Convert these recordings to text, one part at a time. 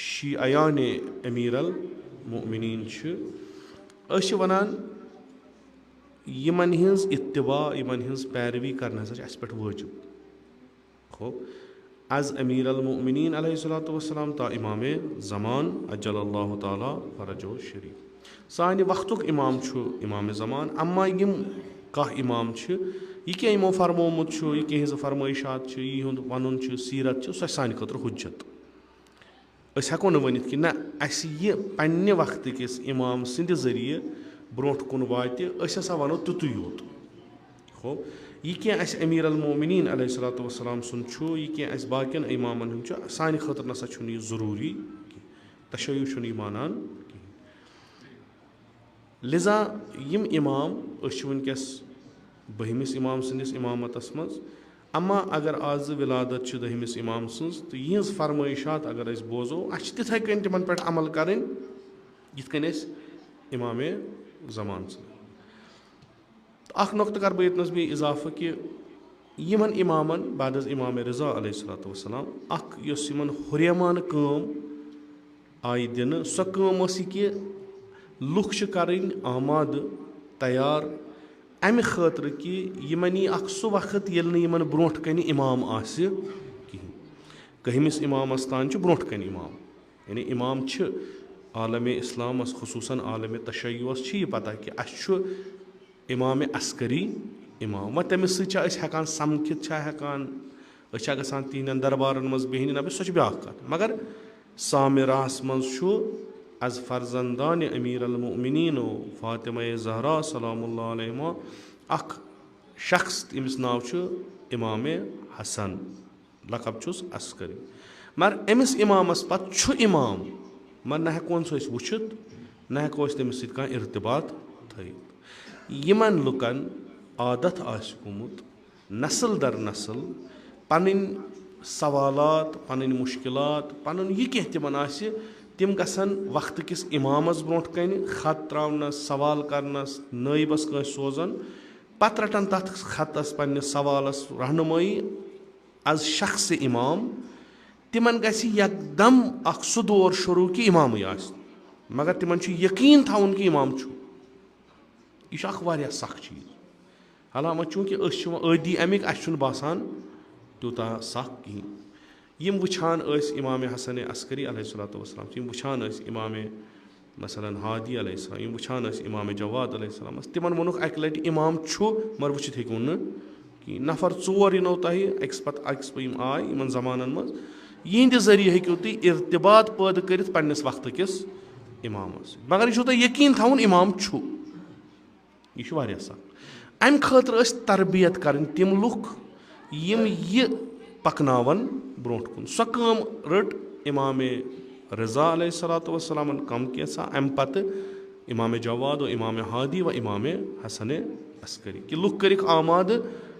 شیعیان أمیٖر المؤمنیٖن چھِ أسۍ چھِ وَنان یِمن ہٕنٛز اِتباع یِمن ہٕنٛز پیروی کرنہٕ ہسا چھِ اَسہِ پٮ۪ٹھ وٲجِب گوٚو از أمیٖر المؤمنیٖن علیہ الصلوۃ والسلام تا اِمامِ زمان عجل اللہ تعالیٰ فرجہ شریٖف سانہِ وقتُک اِمام چھُ اِمامِ زمان اما یِم کانٛہہ اِمام چھِ یہِ کینٛہہ یِمو فرمومُت چھُ یہِ کینٛہہ یِہنٛزٕ فرمٲیشات چھِ یِہُنٛد وَنُن چھُ سیٖرت چھِ سۄ چھِ سانہِ خٲطرٕ حُجت أسۍ ہٮ۪کو نہٕ ؤنِتھ کہِ نہ اَسہِ یہِ پنٛنہِ وقتٕکِس اِمام سٕنٛدِ ذٔریعہٕ برونٛٹھ کُن واتہِ أسۍ ہسا وَنو تیُتُے یوت ہو یہِ کینٛہہ اَسہِ أمیٖر المؤمنیٖن علیہ الصلوۃ والسلام سُنٛد چھُ یہِ کینٛہہ اَسہِ باقٕیَن اِمامَن ہُنٛد چھُ سانہِ خٲطرٕ نسا چھُنہٕ یہِ ضروٗری کینٛہہ تشیع چھُنہٕ یہِ مانان کِہیٖنۍ لِذا یِم اِمام أسۍ چھِ وٕنکیٚس 12مِس اِمام سٕنٛدِس اِمامتَس منٛز اما اگر آزٕ وِلادت چھِ 10مِس اِمام سٕنٛز تہٕ یِہٕنٛز فرمٲیشات اگر أسۍ بوزو اَسہِ چھِ تِتھَے کٔنۍ تِمن پٮ۪ٹھ عمل کَرٕنۍ یِتھ کٔنۍ أسۍ اِمامِ زمان سٕنٛز اکھ نۄقطہٕ کَرٕ بہٕ ییٚتنَس بیٚیہِ اِضافہٕ کہِ یِمن اِمامن بعد از اِمامِ رضا علیہ الصلوۃ والسلام اکھ یۄس یِمن ہُریمانہٕ کٲم آیہِ دِنہٕ سۄ کٲم ٲس یہِ کہِ لُکھ چھِ کَرٕنۍ آمادٕ تیار اَمہِ خٲطرٕ کہِ یِمن یی اکھ سُہ وقت ییٚلہِ نہٕ یِمن برونٛٹھ کَنہِ اِمام آسہِ کِہیٖنۍ 11مِس اِمامس تانۍ چھُ برونٛٹھ کَنہِ اِمام یعنی اِمام چھِ عالمِ اِسلامس خصوٗصن عالمِ تشیعس چھِ یہِ پتہ کہِ اَسہِ چھُ اِمامِ عسکری اِمام وۄنۍ تٔمِس سۭتۍ چھا أسۍ ہٮ۪کان سمکھِتھ چھا ہٮ۪کان أسۍ چھا گژھان تِہنٛدٮ۪ن دربارن منٛز بیٚہنہِ نہ سۄ چھِ بیٛاکھ کَتھ مگر سامراہس منٛز چھُ از فرزندانہِ أمیٖر المؤمنیٖنو فاطمہ زہرا سلام اللہ علیہما اکھ شخص أمِس ناو چھُ اِمامِ حسن لقب چھُس عسکری مگر أمِس اِمامس پتہٕ چھُ اِمام مگر نہ ہٮ۪کہون سُہ أسۍ وٕچھِتھ نہ ہٮ۪کو أسۍ تٔمِس سۭتۍ کانٛہہ ارتباط تھٲیِتھ یِمن لُکن عادت آسہِ گوٚمُت نسل در نسل پنٕنۍ سوالات پنٕنۍ مُشکلات پنُن یہِ کینٛہہ تِمن آسہِ تِم گژھن وقتہٕ کِس اِمامس برونٛٹھ کَنہِ خط ترٛاونس سوال کرنس نٲیبس کٲنٛسہِ سوزان پتہٕ رٹن تتھ خطس پننِس سوالس رہنُمٲیی از شخصِ اِمام تِمن گژھِ یکدم اکھ سُہ دور شروٗع کہِ اِمامٕے آسہِ مگر تِمن چھُ یقیٖن تھاوُن کہِ اِمام چھُ یہِ چھُ اکھ واریاہ سخ چیٖز حالانکہِ چوٗنٛکہِ أسۍ چھِ وۄنۍ عٲدی امیِکۍ اَسہِ چھُنہٕ باسان تیوٗتاہ سخ کِہیٖنۍ یِم وٕچھان ٲسۍ اِمامِ حسنِ عسکری علیہ الصلوۃ والسلام یِم وٕچھان ٲسۍ اِمامِ مثلاً ہادی علیہ السلام یِم وٕچھان ٲسۍ اِمامِ جواد علیہ السلامس تِمن ووٚنُکھ اکہِ لٹہِ اِمام چھُ مگر وٕچھِتھ ہیٚکِوُن نہٕ کِہیٖنۍ نفر 4 یِنو تۄہہِ أکِس پتہٕ یِم آے یِمن زمانن منٛز یِہنٛدِ ذٔریعہٕ ہیٚکِو تُہۍ ارتباط پٲدٕ کٔرِتھ پننِس وقتہٕ کِس اِمامس سۭتۍ مگر یہِ چھُو تۄہہِ یقیٖن تھاوُن اِمام چھُ یہِ چھُ واریاہ سخ امہِ خٲطرٕ ٲسۍ تربیت کرٕنۍ تِم لُکھ یِم یہِ پکناون برونٛٹھ کُن سۄ کٲم رٔٹ اِمامِ رضا علیہ الصلوۃ والسلامن کم کینٛژھا امہِ پتہٕ اِمامِ جواد و اِمامِ ہادی و اِمامِ حسنِ عسکری کہِ لُکھ کٔرِکھ آمادٕ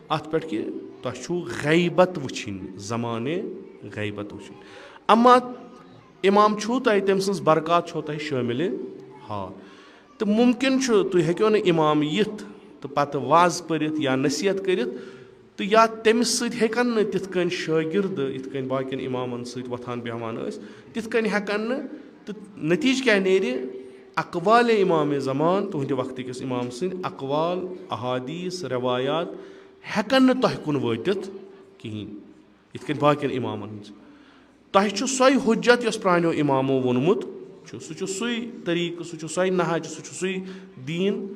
اتھ پٮ۪ٹھ کہِ تۄہہِ چھُو غیبت وٕچھِنۍ زمانہِ غیبت وٕچھِنۍ اما اِمام چھُو تۄہہِ تٔمۍ سٕنٛز برکات چھو تۄہہِ شٲمِلہِ ہاو تہٕ مُمکِن چھُ تُہۍ ہیٚکِو نہٕ اِمام یِتھ تہٕ پتہٕ وعظ پٔرِتھ یا نصیحت کٔرِتھ تہٕ یا تٔمِس سۭتۍ ہیٚکن نہٕ تِتھ کٔنۍ شٲگِرد یِتھ کٔنۍ باقین اِمامن سۭتۍ وۄتھان بیٚہوان ٲسۍ تِتھ کٔنۍ ہیٚکن نہٕ تہٕ نٔتیٖجہٕ کیٛاہ نیرِ اقوالِ اِمامِ زمان تُہنٛدِ وقتٕکِس اِمام سٕنٛدۍ اقوال احادیٖث رٮ۪وایات ہیٚکن نہٕ تۄہہِ کُن وٲتِتھ کِہیٖنۍ یِتھ کٔنۍ باقین اِمامن ہٕنٛز تۄہہِ چھُ سۄے حُجت یۄس پرٛانیو اِمامو ووٚنمُت چھُ سُہ چھُ سُے طٔریٖقہٕ سُہ چھُ سۄے نہج سُہ چھُ سُے دیٖن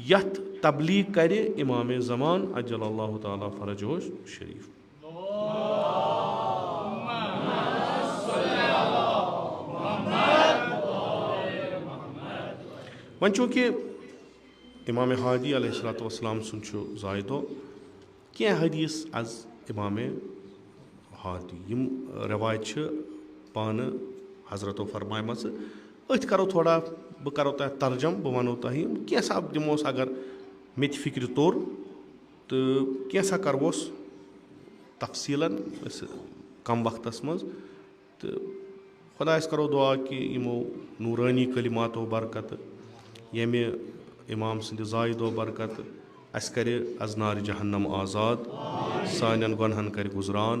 یتھ تبلیٖغ کرِ اِمامِ زمان عجل اللہ تعالیٰ فرجہ شریٖف وۄنۍ چوٗنٛکہِ اِمامِ ہادی علیہ الصلوۃ والسلام سُنٛد چھُ زایہِ دۄہ کینٛہہ حدیٖث از اِمامِ ہادی یِم رٮ۪واج چھِ پانہٕ حضرتو فرمایمژٕ أتھۍ کرو تھوڑا بہٕ کرو تۄہہِ ترجم بہٕ ونو تۄہہِ کینٛژھا دِمہوس اگر مےٚ تہِ فِکرِ توٚر تہٕ کینٛژھا کرہوس تفصیٖلن أسۍ کم وقتس منٛز تہٕ خۄدایس کرو دُعا کہِ یِمو نوٗرٲنی کلماتو برکتہٕ ییٚمہِ اِمام سٕنٛدِ زایہِ دۄہ برکتہٕ اَسہِ کرِ از نارِ جہنم آزاد سانٮ۪ن گۄنہن کرِ گُزران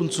15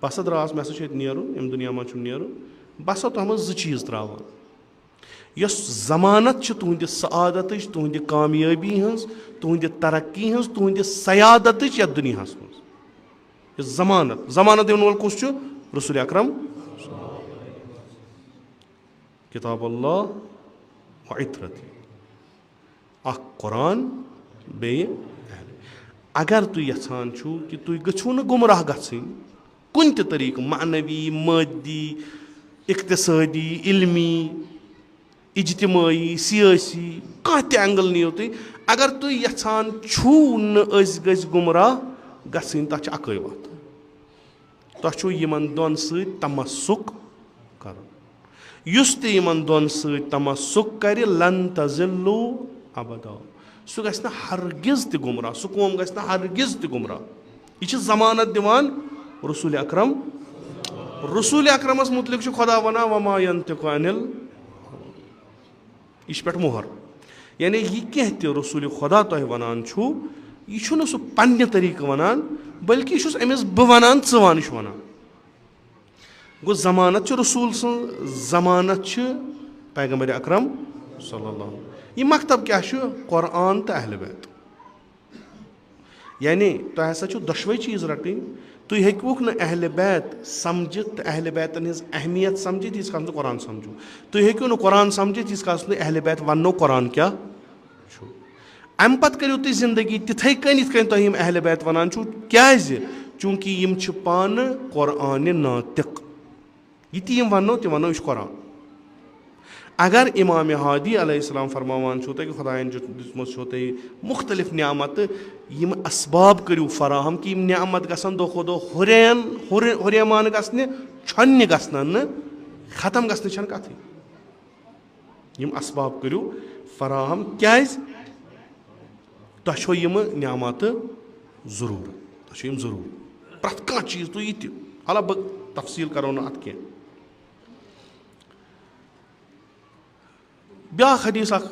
بہٕ ہسا درٛاس مےٚ ہسا چھُ ییٚتہِ نیرُن اَمہِ دُنیا منٛز چھُم نیرُن بہٕ ہسا تَتھ منٛز 2 چیٖز ترٛاوان یۄس ضمانت چھِ تُہنٛدِ سعادتٕچ تُہنٛدِ کامیٲبی ہٕنٛز تُہنٛدِ ترقی ہٕنٛز تُہنٛدِ سیادتٕچ یتھ دُنیاہس منٛز یۄس ضمانت دِوَن وول کُس چھُ رسول اکرم کِتاب اللہ و عترتی اکھ قرآن بیٚیہِ اگر تُہۍ یژھان چھُو کہِ تُہۍ گٔژھِو نہٕ گُمراہ گژھٕنۍ کُنہِ تہِ طریٖقہٕ معنوی مٲدی اقتصٲدی علمی اجتمٲعی سیٲسی کانٛہہ تہِ اینگل نِیِو تُہۍ اگر تُہۍ یژھان چھُو نہٕ أسۍ گٔژھۍ گُمراہ گژھٕنۍ تتھ چھِ اکٲے وَتھ تۄہہِ چھُو یِمن دۄن سۭتۍ تمسُک کرُن یُس تہِ یِمن دۄن سۭتۍ تمسُک کرِ لن تزلوا ابدا سُہ گژھِ نہٕ ہرگِز تہِ گُمراہ سُہ قوم گژھِ نہٕ ہرگِز تہِ گُمراہ یہِ چھِ ضمانت دِوان رسول اکرمس مُتعلق چھُ خۄدا ونان وما ینطق عن الهوى یہِ چھِ پٮ۪ٹھ مۄہر یعنی یہِ کینٛہہ تہِ رسول خۄدا تۄہہِ ونان چھُو یہِ چھُنہٕ سُہ پننہِ طریٖقہٕ ونان بلکہِ یہِ چھُس أمِس بہٕ ونان ژٕ وَن یہِ چھُ ونان گوٚو ضمانت چھِ رسوٗل سٕنٛز ضمانت چھِ پیغمبر اکرم صلی اللہ علیہ یہِ مکتب کیٛاہ چھُ قرآن تہٕ اہلِ بیت یعنی تۄہہِ ہسا چھُو دۄشوے چیٖز رٹٕنۍ تُہۍ ہیٚکوُکھ نہٕ اہلِ بیت سمجھِتھ تہٕ اہلِ بیتن ہٕنٛز اہمیت سمجھِتھ ییٖتِس کالس نہٕ قرآن سمجھو تُہۍ ہیٚکِو نہٕ قرآن سمجھِتھ ییٖتِس کالس نہٕ اہلِ بیت وننو قرآن کیٛاہ چھُ اَمہِ پتہٕ کٔرِو تُہۍ زندگی تِتھٕے کٔنۍ یِتھ کٔنۍ تۄہہِ یِم اہلِ بیت ونان چھُو کیٛازِ چوٗنٛکہِ یِم چھِ پانہٕ قرآنہِ ناطق یہِ تہِ یِم وننو تہِ ونو یہِ چھُ قرآن اگر امامِ ہادی علیہ السلام فرماوان چھُو تۄہہِ خۄدایَن دِژمٕژ چھو تۄہہِ مُختٔلِف نعمتہٕ یِم اسباب کٔرِو فراہم کہِ یِم نعمت گژھن دۄہ کھۄتہٕ دۄہ ہُریمان گژھنہِ چھۄننہِ گژھن نہٕ ختم گژھنٕچ چھنہٕ کتھٕے یِم اسباب کٔرِو فراہم کیٛازِ تۄہہِ چھو یِمہٕ نعمتہٕ ضروٗرت تۄہہِ چھو یِم ضروٗرت پرٛٮ۪تھ کانٛہہ چیٖز تُہۍ یہِ تہِ حالانکہِ بہٕ تفصیٖل کرو نہٕ اتھ کینٛہہ بیٛاکھ حدیٖث اکھ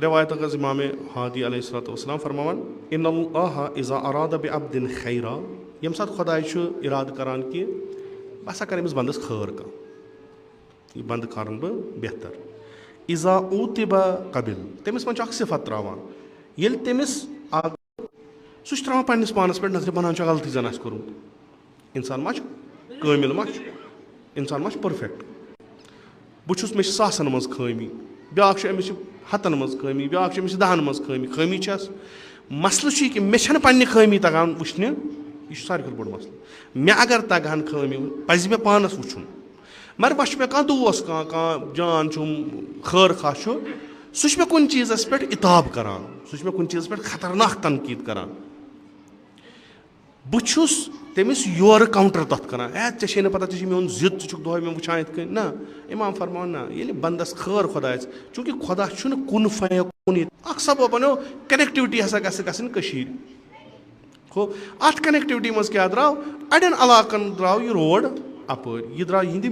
رِوایت اکھ حظ امامِ ہادی علیہ الصلوۃ والسلام فرماوان ان اللہ اذا اراد بعبد خیرا ییٚمہِ ساتہٕ خۄداے چھُ اِرادٕ کران کہِ بہٕ ہسا کرٕ أمِس بنٛدس خٲر کانٛہہ یہِ بنٛدٕ کرن بہٕ بہتر اذا اوتِبا قبل تٔمِس منٛز چھُ اکھ صفت تراوان ییٚلہِ تٔمِس سُہ چھُ تراوان پننِس پانس پٮ۪ٹھ نظرِ بنان چھُ غلطی زن آسہِ کوٚرمُت انسان ما چھُ کٲمِل ما چھُ انسان ما چھُ پٔرفیکٹ بہٕ چھُس مےٚ چھِ ساسن منٛز خٲمی بیٛاکھ چھُ أمِس چھِ ہتن منٛز خٲمی بیٛاکھ چھُ أمِس چھِ 10 منٛز خٲمی چھس مسلہٕ چھُ یہِ کہِ مےٚ چھنہٕ پننہِ خٲمی تگان وٕچھنہِ یہِ چھُ ساروی کھۄتہٕ بوٚڑ مسلہٕ مےٚ اگر تگہن خٲمی پزِ مےٚ پانس وٕچھُن مگر وۄنۍ چھُ مےٚ کانٛہہ دوس کانٛہہ جان چھُم خٲر خاہ چھُ سُہ چھُ مےٚ کُنہِ چیٖزس پٮ۪ٹھ اِتاب کران سُہ چھُ مےٚ کُنہِ چیٖزس پٮ۪ٹھ خطرناک تنقیٖد کران بہٕ چھُس تٔمِس یورٕ کاوُنٹر تتھ کران ژےٚ چھے نہٕ پتہ ژےٚ چھُے میون ضِد ژٕ چھُکھ دۄہے مےٚ وٕچھان یِتھ کٔنۍ نہ امام فرماوان نہ ییٚلہِ بنٛدس خٲر خۄدایَس چوٗنٛکہِ خۄدا چھُنہٕ کُن فیکوٗن ییٚتہِ اکھ سبب بنیو کنیکٹِوٹی ہسا گژھِ گژھٕنۍ کٔشیٖرِ گوٚو اتھ کنیکٹِوٹی منٛز کیٛاہ درٛاو اڑٮ۪ن علاقن درٛاو یہِ روڈ اپٲرۍ یہِ درٛاو یِہنٛدِ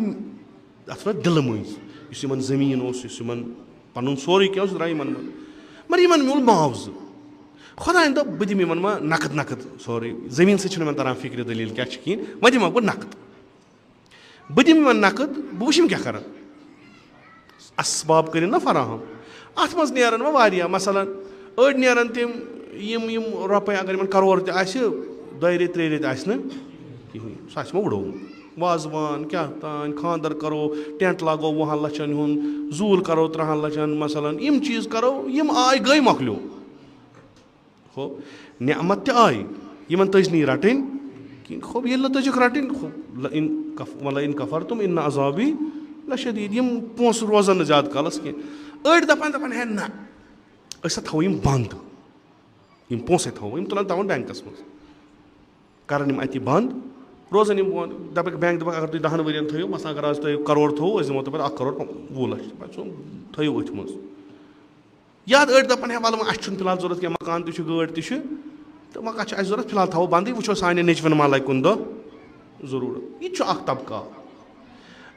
اتھ منٛز دِلہٕ مٔنٛزۍ یُس یِمن زٔمیٖن اوس یُس یِمن پنُن سورُے کینٛہہ اوس سُہ درٛاو یِمن منٛز مگر یِمن میوٗل معاوضہٕ خۄدایَن دوٚپ بہٕ دِمہٕ یِمن ما نقد سورُے زٔمیٖن سۭتۍ چھُنہٕ مےٚ تران فِکرِ دٔلیٖل کیٛاہ چھِ کِہیٖنۍ وۄنۍ دِمکھ بہٕ نقد بہٕ دِمہٕ یِمن نقد بہٕ وٕچھِ یِم کیٛاہ کرن اسباب کٔرِنۍ نا فراہم اتھ منٛز نیرن وۄنۍ واریاہ مثلاً أڑۍ نیرن تِم یِم رۄپے اگر یِمن کرور تہِ آسہِ 2 رٮ۪تۍ 3 رٮ۪تۍ آسہِ نہٕ کِہیٖنۍ سُہ آسہِ وۄنۍ وُڈومُت وازوان کیٛاہ تانۍ خانٛدر کرو ٹٮ۪نٹ لاگو 20 لچھن ہُنٛد زوٗل کرو 3 لچھن مثلاً یِم چیٖز کرو یِم آے گٔے مۄکلیو ہو نعمت تہِ آیہِ یِمن تٔج نہٕ یہِ رٹٕنۍ کِہیٖنۍ خوب ییٚلہِ نہٕ تٔجِکھ رٹٕنۍ وَلہ اِن کفر تُم اِن عذابی لشدیٖد یِم پونٛسہٕ روزن نہٕ زیادٕ کالس کینٛہہ أڑۍ دپان ہے نہ أسۍ سا تھاوو یِم بنٛد یِم پونٛسے تھاوو یِم تُلن تھاوان بینٛکس منٛز کرن یِم اتی بنٛد روزن یِم دپکھ بینٛک دپکھ اگر تُہۍ 10 ؤرین تھٲیِو مثلاً اگر آز تۄہہِ کرور تھوٚوُ أسۍ دِمو تۄہہِ پتہٕ 1 کرور 20 لچھ پتہٕ چھُ تھٲیِو أتھۍ منٛز یا أڑۍ دپان ہے وَلہٕ وۄنۍ اَسہِ چھُنہٕ فِلحال ضوٚرتھ کینٛہہ مکان تہِ چھُ گٲڑۍ تہِ چھِ تہٕ وۄنۍ کَتھ چھِ اَسہِ ضوٚرتھ فِلحال تھاوو بنٛدٕے وٕچھو سانٮ۪ن نیٚچوٮ۪ن ما لگہِ کُنہِ دۄہ ضروٗرت یہِ تہِ چھُ اکھ طبقہٕ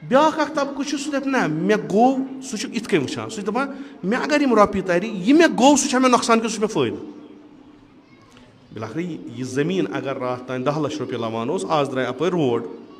بیٛاکھ اکھ طبقہٕ چھُ سُہ دپہِ نہ مےٚ گوٚو سُہ چھُ یِتھ کٔنۍ وٕچھان سُہ چھُ دپان مےٚ اگر یِم رۄپیہِ ترِ یہِ مےٚ گوٚو سُہ چھا مےٚ نۄقصان کِنہٕ سُہ چھُ مےٚ فٲیدٕ بِلاخٕر یہِ زٔمیٖن اگر راتھ تانۍ 10 لچھ رۄپیہِ لوان اوس آز درٛاے اپٲرۍ روڈ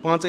5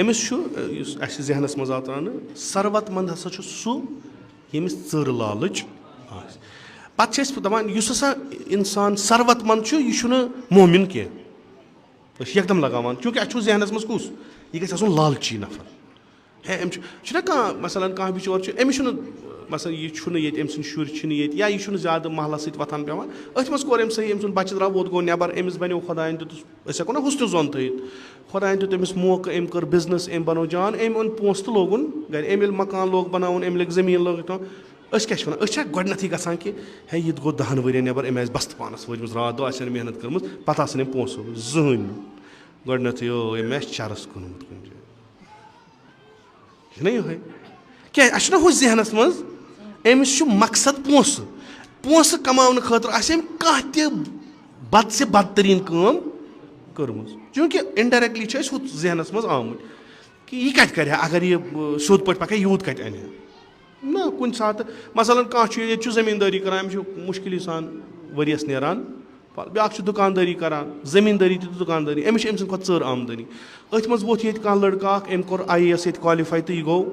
أمِس چھُ یُس اَسہِ ذہنَس منٛز آو ترٛاونہٕ سروت منٛد ہسا چھُ سُہ ییٚمِس ژٔر لالٕچ آسہِ. پَتہٕ چھِ أسۍ دَپان یُس ہسا اِنسان سروت منٛد چھُ یہِ چھُنہٕ مومِن کینٛہہ. أسۍ چھِ یکدم لگاوان چوٗنٛکہِ اَسہِ چھُ ذہنَس منٛز کُس یہِ گژھِ آسُن لالچی نفر. ہے أمۍ چھُنہ کانٛہہ مثلاً کانٛہہ بِچور چھُ أمِس چھُنہٕ مثلاً یہِ چھُنہٕ ییٚتہِ أمۍ سٕنٛدۍ شُرۍ چھِنہٕ ییٚتہِ یا یہِ چھُنہٕ زیادٕ محلَس سۭتۍ وۄتھان پیٚوان أتھۍ منٛز کوٚر أمۍ صحیح أمۍ سُنٛد بَچہِ درٛاو ووت گوٚو نٮ۪بر أمِس بَنیو خۄدایَن دیُتُس أسۍ ہٮ۪کو نہ حُسنہِ زوٚن تھٲیِتھ خۄدایَن دیُت أمِس موقعہٕ أمۍ کٔر بِزنِس أمۍ بَنوو جان أمۍ اوٚن پونٛسہٕ تہٕ لوگُن گرِ أمۍ ییٚلہِ مکان لوگ بَناوُن أمۍ لٔگۍ زٔمیٖن لٲگِتھ تھاوُن أسۍ کیاہ چھِ وَنان أسۍ چھا گۄڈنیٚتھٕے گژھان کہِ ہے یہِ تہِ گوٚو 10 ؤرۍ نٮ۪بر أمۍ آسہِ بَستہٕ پانَس وٲتمٕژ راتھ دۄہ آسہِ ہا محنت کٔرمٕژ پَتہٕ آسان أمۍ پونٛسہٕ زٕہٕنۍ نہٕ گۄڈنیٚتھٕے أمۍ آسہِ چَرٕس کٕنمُت کُنہِ جایہِ چھُنہ یِہوے کیٛازِ اَسہِ چھُنہ ہُہ ذہنَس منٛز أمِس چھُ مقصد پونٛسہٕ کَماونہٕ خٲطرٕ آسہِ أمۍ کانٛہہ تہِ بد سے بدتریٖن کٲم کٔرمٕژ چوٗنٛکہِ اِنڈایریکٹلی چھِ أسۍ ہُتھ ذہنَس منٛز آمٕتۍ کہِ یہِ کَتہِ کَرِ ہا اگر یہِ سیوٚد پٲٹھۍ پَکہِ ہا یوٗت کَتہِ اَنہِ ہا نہ کُنہِ ساتہٕ مثلاً کانٛہہ چھُ ییٚتہِ چھُ زٔمیٖندٲری کَران أمِس چھُ مُشکِلی سان ؤریَس نیران بیٛاکھ چھُ دُکاندٲری کَران زٔمیٖندٲری تہِ تہٕ دُکاندٲری أمِس چھِ أمۍ سٕنٛدِ کھۄتہٕ ژٔر آمدٔنی أتھۍ منٛز ووٚتھ ییٚتہِ کانٛہہ لٔڑکہٕ اَکھ أمۍ کوٚر IAS ییٚتہِ کالِفاے تہٕ یہِ گوٚو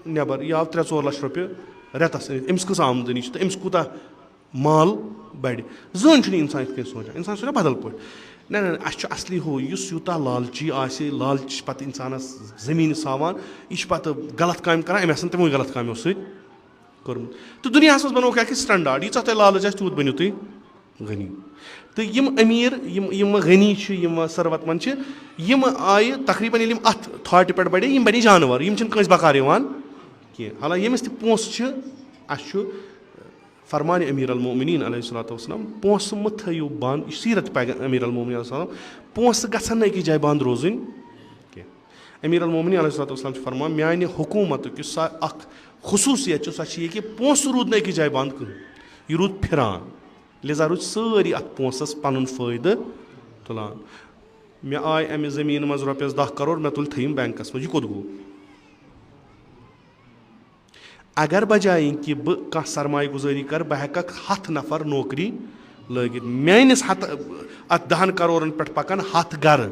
نٮ۪بر یہِ آو 3-4 لَچھ رۄپیہِ رٮ۪تَس أنِتھ أمِس کۭژاہ آمدٔنی چھِ تہٕ أمِس کوٗتاہ مال بَڑِ زٕہٕنۍ چھُنہٕ اِنسان یِتھ کٔنۍ سونٛچان اِنسان چھُنہ بدل پٲٹھۍ نہ اَسہِ چھُ اَصلی ہُہ یُس یوٗتاہ لالچی آسہِ لالچ چھِ پَتہٕ اِنسانَس زٔمیٖنہِ ساوان یہِ چھِ پَتہٕ غلط کامہِ کَران أمۍ آسان تِموٕے غلط کامیو سۭتۍ کوٚرمُت تہٕ دُنیاہَس منٛز بَنووُکھ اَکھ سٹنٛڈاڈ ییٖژاہ تۄہہِ لالٕچ آسہِ تیوٗت بٔنِو تُہۍ غنی تہٕ یِم أمیٖر یِم غنی چھِ یِم سروت منٛد چھِ یِم آیہِ تقریٖباً ییٚلہِ یِم اَتھ تھاٹہِ پٮ۪ٹھ بَڑے یِم بَنے جانوَر یِم چھِنہٕ کٲنٛسہِ بکار یِوان کینٛہہ حالانکہِ ییٚمِس تہِ پونٛسہٕ چھِ اَسہِ چھُ فرمانہِ امیٖر المومنیٖن علیہ الصلاتُ وسلام پونٛسہٕ مہٕ تھٲیِو بنٛد یہِ چھُ سیٖرت پَگہہ امیٖر المومنیٖن علیہ السلام پونٛسہٕ گژھن نہٕ أکِس جایہِ بنٛد روزٕنۍ کینٛہہ امیٖر المومنیٖن علیہ الصلاتُ وسلام چھُ فرمان میانہِ حکوٗمتُک یُس سۄ اکھ خصوٗصیت چھِ سۄ چھِ یہِ کہِ پونٛسہٕ روٗد نہٕ أکِس جایہِ بنٛد کٕہٕنۍ یہِ روٗد پھِران لِذا روٗدۍ سٲری اَتھ پونٛسَس پَنُن فٲیدٕ تُلان مےٚ آے اَمہِ زٔمیٖنہٕ منٛز رۄپیَس 10 کَرور مےٚ تُلۍ تھٲیِم بٮ۪نٛکَس منٛز یہِ کوٚت گوٚو اگر بجایہِ کہِ بہٕ کانٛہہ سرمایہِ گُزٲری کَرٕ بہٕ ہٮ۪کَکھ 100 نفر نوکری لٲگِتھ میٲنِس اَتھ 10 کَرورَن پٮ۪ٹھ پَکَن 100 گرٕ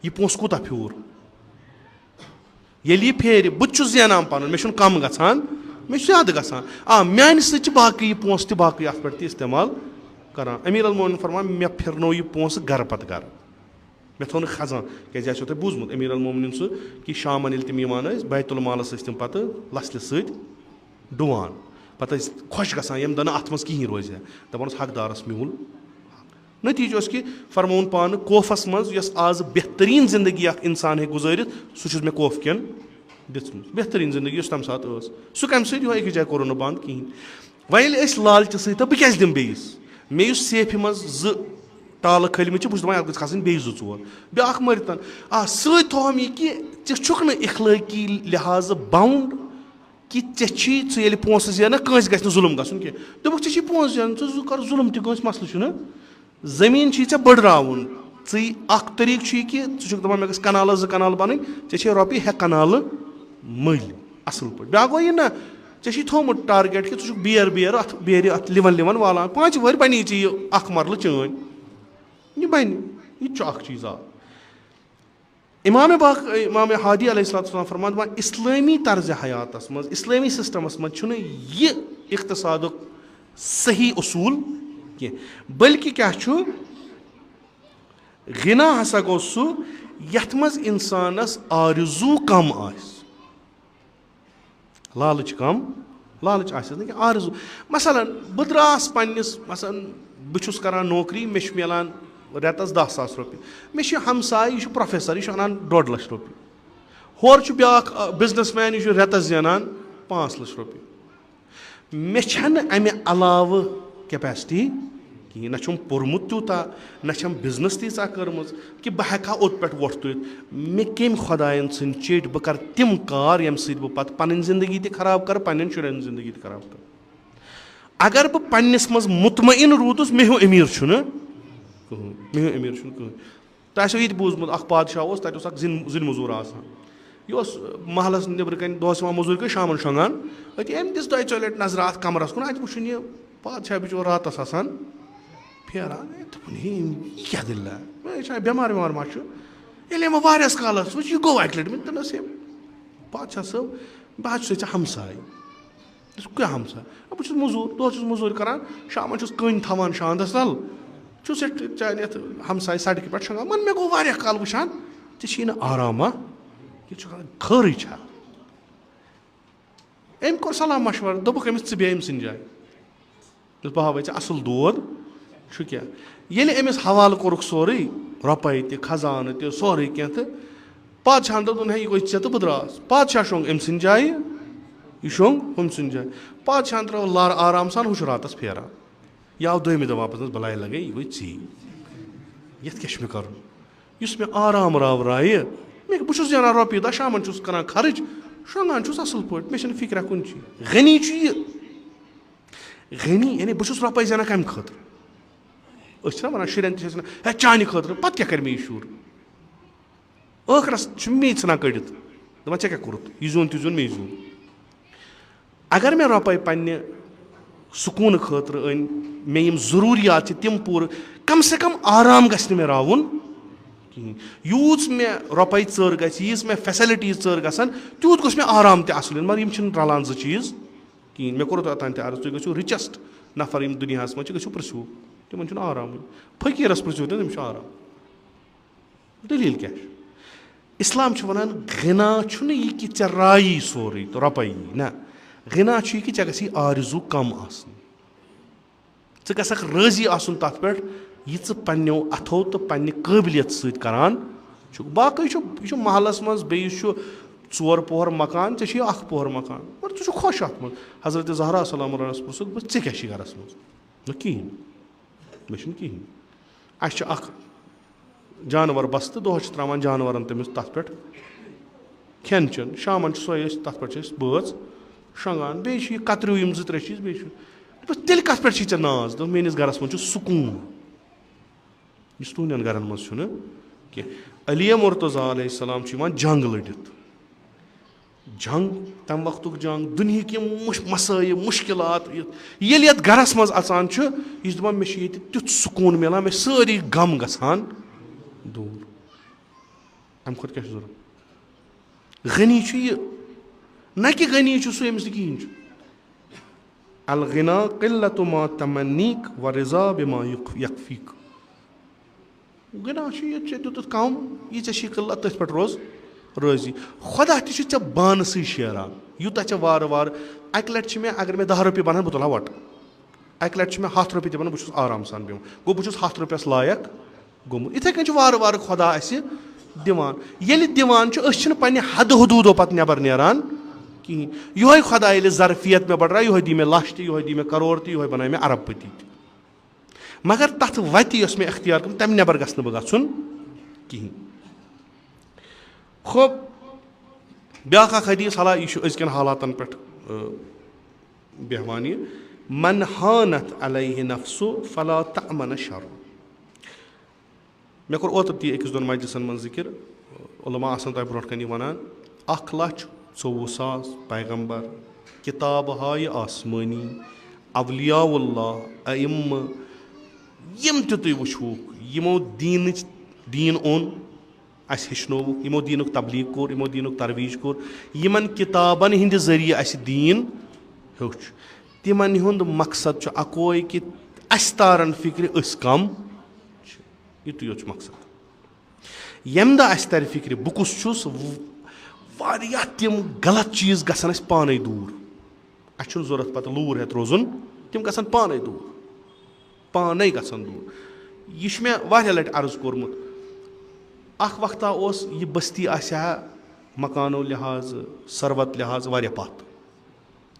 یہِ پونٛسہٕ کوٗتاہ پھیوٗر ییٚلہِ یہِ پھیرِ بہٕ تہِ چھُس زینان پَنُن مےٚ چھُنہٕ کَم گژھان مےٚ چھُ زیادٕ گژھان میانہِ سۭتۍ چھِ باقٕے یہِ پونٛسہٕ تہِ باقٕے اَتھ پٮ۪ٹھ تہِ اِستعمال کَران امیٖر المومنیٖن فرمان مےٚ پھِرنوو یہِ پونٛسہٕ گرٕ پَتہٕ گرٕ مےٚ تھوٚو نہٕ کھَسان کیٛازِ آسیو تۄہہِ بوٗزمُت امیٖر المومنیٖن سُہ کہِ شامَن ییٚلہِ تِم یِوان ٲسۍ بیتُل مالَس ٲسۍ تِم پَتہٕ لَسلہِ سۭتۍ ڈُوان پَتہٕ ٲسۍ خۄش گژھان ییٚمہِ دۄہ نہٕ اَتھ منٛز کِہیٖنۍ روزِ ہا دَپان اوس حقدارَس میوٗل نٔتیٖجہٕ اوس کہِ فرمووُن پانہٕ خوفَس منٛز یۄس آز بہتریٖن زندگی اَکھ اِنسان ہیٚکہِ گُزٲرِتھ سُہ چھُس مےٚ خوف کٮ۪ن دِژمٕژ بہتریٖن زندگی یۄس تَمہِ ساتہٕ ٲس سُہ کَمہِ سۭتۍ یِہوے أکِس جایہِ کوٚرُن نہٕ بنٛد کِہیٖنۍ وۄنۍ ییٚلہِ أسۍ لالچہِ سۭتۍ تہٕ بہٕ کیازِ دِمہٕ بیٚیِس مےٚ یُس سیفہِ منٛز 2 ٹالہٕ کھٲلمٕتۍ چھِ بہٕ چھُس دَپان اَتھ گٔژھ کھَسٕنۍ بیٚیہِ 2-4 بیٛاکھ مٔرۍتَن سۭتۍ تھوٚوہَم یہِ کہِ ژےٚ چھُکھ نہٕ اِخلٲقی لِحاظہٕ باوُنٛڈ کہِ ژےٚ چھُے ژٕ ییٚلہِ پونٛسہٕ زینَکھ کٲنٛسہِ گژھِ نہٕ ظُلم گژھُن کینٛہہ دوٚپُکھ ژےٚ چھُے پونٛسہٕ زینُن ژٕ کَر ظُلم تہِ کٲنٛسہِ مَسلہٕ چھُنہٕ زٔمیٖن چھُے ژےٚ بٔڑراوُن ژٕے اَکھ طریٖقہٕ چھُ یہِ کہِ ژٕ چھُکھ دَپان مےٚ گژھِ کَنالہٕ 2 کَنال بَنٕنۍ ژےٚ چھے رۄپیہِ ہٮ۪کھ کَنالہٕ مٔلۍ اَصٕل پٲٹھۍ بیٛاکھ گوٚو یہِ نہ ژےٚ چھُے تھوٚومُت ٹارگیٹ کہِ ژٕ چھُکھ بیرٕ اَتھ بیرِ اَتھ لِوَن والان 5 وٕہٕرۍ بَنی ژےٚ یہِ 1 مَرلہٕ چٲنۍ یہِ بَنہِ یہِ تہِ چھُ اَکھ چیٖز اِمامِ ہادی علیہ الصلاتُ وسلام فرمان دَپان اِسلٲمی طرزِ حیاتَس منٛز اِسلٲمی سِسٹَمَس منٛز چھُنہٕ یہِ اِقتِصادُک صحیح اصوٗل کینٛہہ بٔلکہِ کیٛاہ چھُ غِنا ہسا گوٚو سُہ یَتھ منٛز اِنسانَس آرزوٗ کَم آسہِ لالٕچ کَم لالٕچ آسٮ۪س نہٕ کینٛہہ آرزوٗ مثلاً بہٕ درٛاس پنٛنِس مثلاً بہٕ چھُس کَران نوکری مےٚ چھُ مِلان رٮ۪تَس 10,000 رۄپیہِ مےٚ چھُ ہمساے یہِ چھُ پرٛوفیسَر یہِ چھُ اَنان 1.5 لَچھ رۄپیہِ ہورٕ چھُ بیٛاکھ بِزنِس مین یہِ چھُ رٮ۪تَس زینان 5 لَچھ رۄپیہِ مےٚ چھَنہٕ اَمہِ علاوٕ کٮ۪پیسٹی کِہیٖنۍ نہ چھُم پوٚرمُت تیوٗتاہ نہ چھَم بِزنِس تیٖژاہ کٔرمٕژ کہِ بہٕ ہٮ۪کہٕ ہا اوٚت پٮ۪ٹھ وۄٹھ تُلِتھ مےٚ کٔمۍ خۄدایَن ژھٕنۍ چیٚٹۍ بہٕ کَرٕ تِم کار ییٚمہِ سۭتۍ بہٕ پَتہٕ پَنٕنۍ زندگی تہِ خراب کَرٕ پنٛنٮ۪ن شُرٮ۪ن ہٕنٛز زندگی تہِ خراب کَرٕ اگر بہٕ پنٛنِس منٛز مُطمعین روٗدُس مےٚ ہیوٗ أمیٖر چھُنہٕ کٕہٕنۍ مےٚ ہیوٗ أمیٖر چھُنہٕ کٕہٕنۍ تۄہہِ آسیو یہِ تہِ بوٗزمُت اَکھ بادشاہ اوس تَتہِ اوس اَکھ زِنۍ موٚزوٗر آسان یہِ اوس محلَس نیٚبرٕ کَنۍ دۄہَس یِوان موٚزوٗرۍ کٔرِتھ شامَن شۄنٛگان أتی أمۍ دِژ 2-4 لَٹہِ نظرا اَتھ کَمرَس کُن اَتہِ وٕچھُن یہِ بادشاہ بِچور راتَس آسان پھیران دوٚپُن ہے یہِ کیٛاہ دٔلیٖلہ یہِ چھا بٮ۪مار وٮ۪مار ما چھُ ییٚلہِ أمۍ واریاہَس کالَس وٕچھ یہِ گوٚو اَکہِ لَٹہِ مےٚ دوٚپنَس ہے بادشاہ صٲب بہٕ حظ چھُسے ژےٚ ہمساے کیٛاہ ہمساے بہٕ چھُس موٚزوٗر دۄہَس چھُس موٚزوٗرۍ کَران شامَن چھُس کٔنۍ تھاوان شانٛدَس تَل چھُس چانہِ یَتھ ہمساے سڑکہِ پٮ۪ٹھ شۄنٛگان وۄنۍ مےٚ گوٚو واریاہ کال وٕچھان ژےٚ چھی نہٕ آرامہ یہِ چھُ خٲرٕے چھا أمۍ کوٚر صلاح مشوَر دوٚپُکھ أمِس ژٕ بیٚہہ أمۍ سٕنٛدِ جایہِ دوٚپُس بہٕ ہاوَے ژےٚ اَصٕل دود چھُ کیٛاہ ییٚلہِ أمِس حوالہٕ کوٚرُکھ سورُے رۄپَے تہِ خزانہٕ تہِ سورُے کینٛہہ تہٕ پادشاہَن دوٚپ دوٚپُن ہے یہِ گوٚو ژےٚ تہٕ بہٕ درٛاس پادشاہ شۄنٛگ أمۍ سٕنٛدِ جایہِ یہِ شۄنٛگ ہُمۍ سٕنٛدِ جایہِ پادشاہَن ترٛٲو لَر آرام سان ہُہ چھُ راتَس پھیران یہِ آو دوٚیمہِ دۄہ واپَس بَلاے لَگے یہِ گوٚو ژی یَتھ کیٛاہ چھُ مےٚ کَرُن یُس مےٚ آرام راوراے بہٕ چھُس زینان رۄپیہِ دَہ شامَن چھُس کَران خرٕچ شۄنٛگان چھُس اَصٕل پٲٹھۍ مےٚ چھَنہٕ فِکرا کُنچی غنی چھُ یہِ غنی یعنی بہٕ چھُس رۄپَے زینان کَمہِ خٲطرٕ أسۍ چھِنہ وَنان شُرٮ۪ن تہِ چھِ أسۍ وَنان ہے چانہِ خٲطرٕ پَتہٕ کیٛاہ کَرِ مےٚ یہِ شُر ٲخرَس چھُ مے ژھٕنان کٔڑِتھ دَپان ژےٚ کیٛاہ کوٚرُتھ یہِ زیوٗن تہِ زیوٗن مے زیوٗن اگر مےٚ رۄپَے پنٛنہِ سکوٗنہٕ خٲطرٕ أنۍ مےٚ یِم ضروٗریات چھِ تِم پوٗرٕ کَم سے کَم آرام گژھِ نہٕ مےٚ راوُن کِہیٖنۍ یوٗت مےٚ رۄپَے ژٔر گژھِ ییٖژ مےٚ فیسَلٹیٖز ژٔر گژھن تیوٗت گوٚژھ مےٚ آرام تہِ اَصٕل یُن مگر یِم چھِنہٕ رَلان زٕ چیٖز کِہیٖنۍ مےٚ کوٚرُو اوٚتام تہِ عرض تُہۍ گٔژھِو رِچَسٹ نفر یِم دُنیاہَس منٛز چھِ گٔژھِو پِرٛژھِو تِمَن چھُنہٕ آرامٕے فٔقیٖرَس پِرٛژھِو تہٕ تٔمِس چھُ آرام دٔلیٖل کیٛاہ چھُ اِسلام چھُ وَنان غِنا چھُنہٕ یہِ کہِ ژےٚ رایی سورُے تہٕ رۄپَے یی نہ غِنا چھُ یہِ کہِ ژےٚ گژھی آرزوٗ کَم آسٕنۍ ژٕ گژھکھ رٲضی آسُن تَتھ پٮ۪ٹھ یہِ ژٕ پنٛنیو اَتھو تہٕ پنٛنہِ قٲبلیت سۭتۍ کَران چھُکھ باقٕے چھُ یہِ چھُ محلَس منٛز بیٚیِس چھُ 4 پوہَر مکان ژےٚ چھُے 1 پوہَر مکان مگر ژٕ چھُکھ خۄش اَتھ منٛز حضرت زہرا سلام علیہَس پرٛژھُکھ بہٕ ژےٚ کیٛاہ چھُے گَرَس منٛز نہ کِہیٖنۍ مےٚ چھُنہٕ کِہیٖنۍ اَسہِ چھُ اَکھ جانوَر بَستہٕ دۄہَس چھِ ترٛاوان جانوَرَن تٔمِس تَتھ پٮ۪ٹھ کھٮ۪ن چٮ۪ن شامَن چھِ سۄے أسۍ تَتھ پٮ۪ٹھ چھِ أسۍ بٲژ شۄنٛگان بیٚیہِ چھِ یہِ کَتریوٗ یِم 2-3 چیٖز بیٚیہِ چھُ دوٚپُس تیٚلہِ کَتھ پٮ۪ٹھ چھی ژےٚ ناز دوٚپ میٛٲنِس گَرَس منٛز چھُ سکوٗن یُس تُہنٛدٮ۪ن گَرَن منٛز چھُنہٕ کینٛہہ علی مُرتضیٰ علیہ السلام چھُ یِوان جنٛگ لٔڑِتھ جنٛگ تَمہِ وقتُک جنٛگ دُنہِکۍ یِم مَسٲیِل مُشکِلات ییٚلہِ یَتھ گَرَس منٛز اَژان چھُ یہِ چھُ دَپان مےٚ چھُ ییٚتہِ تیُتھ سکوٗن مِلان مےٚ سٲری غم گژھان دوٗر اَمہِ کھۄتہٕ کیٛاہ چھُ ضوٚرَتھ غنی چھُ یہِ نہ کہِ غنی چھُ سُہ ییٚمِس نہٕ کِہیٖنۍ چھُ الغنا قِلَّتُ ما تَمَنیٖک وَ رِضا بِما یَکفیٖک غنا چھُ یہِ ژےٚ دیُتُتھ کَم یہِ ژےٚ چھی قِلت تٔتھۍ پٮ۪ٹھ روز رٲضی خۄدا تہِ چھُ ژےٚ بانسٕے شیران یوٗتاہ ژےٚ وارٕ وارٕ اَکہِ لَٹہِ چھِ مےٚ اگر مےٚ 10 رۄپیہِ بَنَن بہٕ تُلہٕ ہا وَٹہٕ اَکہِ لَٹہِ چھِ مےٚ 100 رۄپیہِ تہِ بَنان بہٕ چھُس آرام سان بیٚہوان گوٚو بہٕ چھُس 100 رۄپیَس لایق گوٚمُت یِتھَے کٔنۍ چھُ وارٕ وارٕ خۄدا اَسہِ دِوان ییٚلہِ دِوان چھُ أسۍ چھِنہٕ پنٛنہِ حدٕ حدوٗدو پَتہٕ نٮ۪بر نیران کِہیٖنۍ یِہوٚے خۄدا ییٚلہِ ظرفیت مےٚ بَڑراے یِہوٚے دی مےٚ لَچھ تہِ یِہوٚے دی مےٚ کَرور تہِ یِہوٚے بَنایہِ مےٚ اَرب پٔتی تہِ مگر تَتھ وَتہِ یۄس مےٚ اختیار کٔر تَمہِ نٮ۪بر گژھٕ نہٕ بہٕ گژھُن کِہیٖنۍ خوب بیٛاکھ اَکھ حدیٖث حالہ یہِ چھُ أزکٮ۪ن حالاتَن پٮ۪ٹھ بیٚہوان یہِ من ہانت علیہ نفسُ فلا تأمن شر مےٚ کوٚر اوترٕ تی 1-2 مجلسَن منٛز ذِکِر عُلما آسَن تۄہہِ برونٛٹھ کَنہِ وَنان 1,24,000 پیغمبر کِتابہٕ ہایہِ آسمٲنی اولیا اللہ اِمہٕ یِم تہِ تُہۍ وٕچھوُکھ یِمو دیٖن اوٚن اَسہِ ہیٚچھنووُکھ یِمو دیٖنُک تبلیٖغ کوٚر یِمو دیٖنُک ترویج کوٚر یِمن کِتابَن ہِنٛدِ ذٔریعہٕ اَسہِ دیٖن ہیوٚچھ تِمن ہُنٛد مقصد چھُ اَکوے کہِ اَسہِ تارن فِکرِ أسۍ کَم چھِ یُتُے یوت چھُ مقصد ییٚمہِ دۄہ اَسہِ تَرِ فِکرِ بہٕ کُس چھُس واریاہ تِم غلط چیٖز گژھن اَسہِ پانَے دوٗر اَسہِ چھُنہٕ ضوٚرَتھ پَتہٕ لوٗر ہٮ۪تھ روزُن تِم گژھن پانَے دوٗر پانَے گژھن دوٗر یہِ چھُ مےٚ واریاہ لَٹہِ عرض کوٚرمُت اَکھ وقتہ اوس یہِ بٔستی آسہِ ہا مکانو لِحاظہٕ سروت لِحاظہٕ واریاہ پَتھ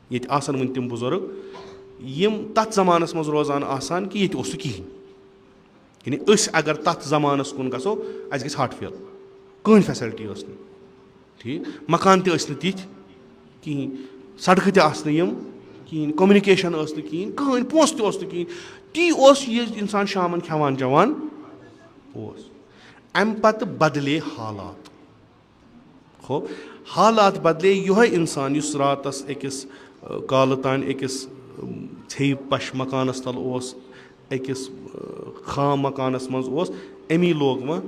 ییٚتہِ آسَن وٕنہِ تِم بُزرٕگ یِم تَتھ زمانَس منٛز روزان آسان کہِ ییٚتہِ اوس نہٕ کِہیٖنۍ یعنی أسۍ اگر تَتھ زمانَس کُن گژھو اَسہِ گژھِ ہاٹ فیل کٕہٕنۍ فیسَلٹی ٲس نہٕ ٹھیٖک مکان تہِ ٲسۍ نہٕ تِتھۍ کِہیٖنۍ سڑکہٕ تہِ آسہٕ نہٕ یِم کِہیٖنۍ کوٚمنِکیشَن ٲس نہٕ کِہیٖنۍ کٕہٕنۍ پونٛسہٕ تہِ اوس نہٕ کِہیٖنۍ تی اوس یہِ اِنسان شامَن کھٮ۪وان چٮ۪وان اوس اَمہِ پَتہٕ بَدلے حالات ہو حالات بَدلے یِہوٚے اِنسان یُس راتَس أکِس کالہٕ تانۍ أکِس ژھیٚیہِ پَش مکانَس تَل اوس أکِس خام مکانَس منٛز اوس اَمی لوگ وۄنۍ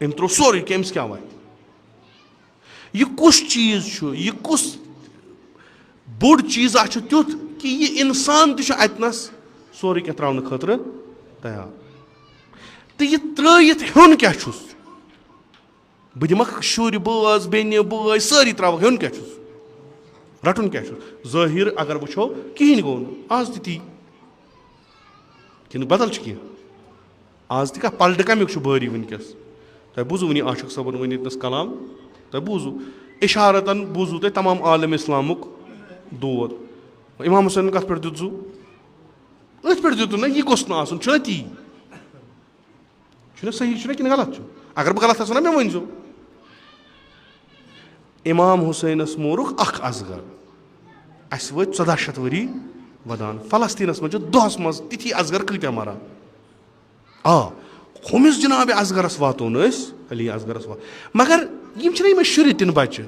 أمۍ ترٛوو سورُے کہِ أمِس کیٛاہ واتہِ. یہِ کُس چیٖز چھُ, یہِ کُس بوٚڑ چیٖزا چھُ تیُتھ کہِ یہِ اِنسان تہِ چھُ اَتنَس سورُے کینٛہہ ترٛاونہٕ خٲطرٕ تیار. تہٕ یہِ ترٛٲیِتھ ہیوٚن کیٛاہ چھُس, بہٕ دِمکھ شُرۍ بٲژ بیٚنہِ بٲے سٲری ترٛاوَکھ, ہیوٚن کیٛاہ چھُس, رَٹُن کیٛاہ چھُس. ظٲہِر اگر وٕچھو کِہیٖنۍ گوٚو نہٕ, آز تہِ تی کِنہٕ بدل چھُ کینٛہہ, آز تہِ کانٛہہ پَلٹہٕ کَمیُک چھُ بٲری وٕنکیٚس. تۄہہِ بوٗزوُ وٕنی عاشق صٲبَن ؤنۍ ییٚتنَس کلام, تۄہہِ بوٗزوُ اِشارَتن بوٗزوُ تۄہہِ تمام عالم اِسلامُک دود. اِمام حُسینَن کَتھ پٮ۪ٹھ دیُت زُو, أتھۍ پٮ۪ٹھ دیُتُن نا, یہِ گوٚژھ نہٕ آسُن, چھُنہ تی, چھُنہ صحیح چھُنہ کِنہٕ غلط چھُ. اگر بہٕ غلط آسہٕ نا مےٚ ؤنۍزیو. اِمام حُسینَس مورُکھ اکھ اصغر, اَسہِ وٲتۍ 1400 ؤری وَدان. فلسطیٖنَس منٛز چھِ دۄہَس منٛز تِتھی اصغر کۭتیاہ مَران. آ ہُمِس جِنابِ اصغرَس واتو نہٕ أسۍ, علی اصغرَس واتو, مگر یِم چھِنہ یِمَن شُرۍ تِن بَچہِ,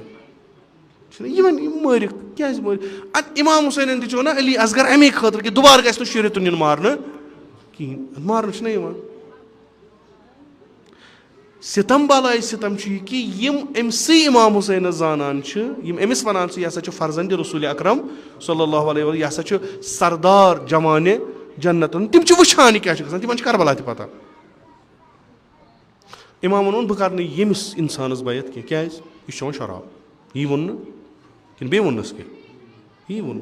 چھِنہ یِمن یِم مٲرِکھ, کیٛازِ مٲرِکھ. اَدٕ اِمام حُسینَن تہِ چھُ وَنان علی اصغر اَمے خٲطرٕ کہِ دُبارٕ گژھِ نہٕ شُرِ تُن یُن مارنہٕ کِہیٖنۍ. مارنہٕ چھِنہ یِوان. سِتم بَلاے سِتم چھُ یہِ کہِ یِم أمسٕے اِمام حُسینَس زانان چھِ, یِم أمِس وَنان چھِ یہِ ہسا چھُ فرزندِ رسوٗلِ اکرم صلی اللہ علیہ وسلم, یہِ ہسا چھُ سردار جوانہِ جنتن, تِم چھِ وٕچھان یہِ کیٛاہ چھُ گژھان, تِمن چھِ کربلا تہِ پتہ. اِمامن ووٚن بہٕ کرٕ نہٕ ییٚمِس اِنسانس بیعت کینٛہہ, کیٛازِ یہِ چھُ چٮ۪وان شراب. یی ووٚن نہٕ کِنہٕ بیٚیہِ ووٚننَس کینٛہہ, یی ووٚن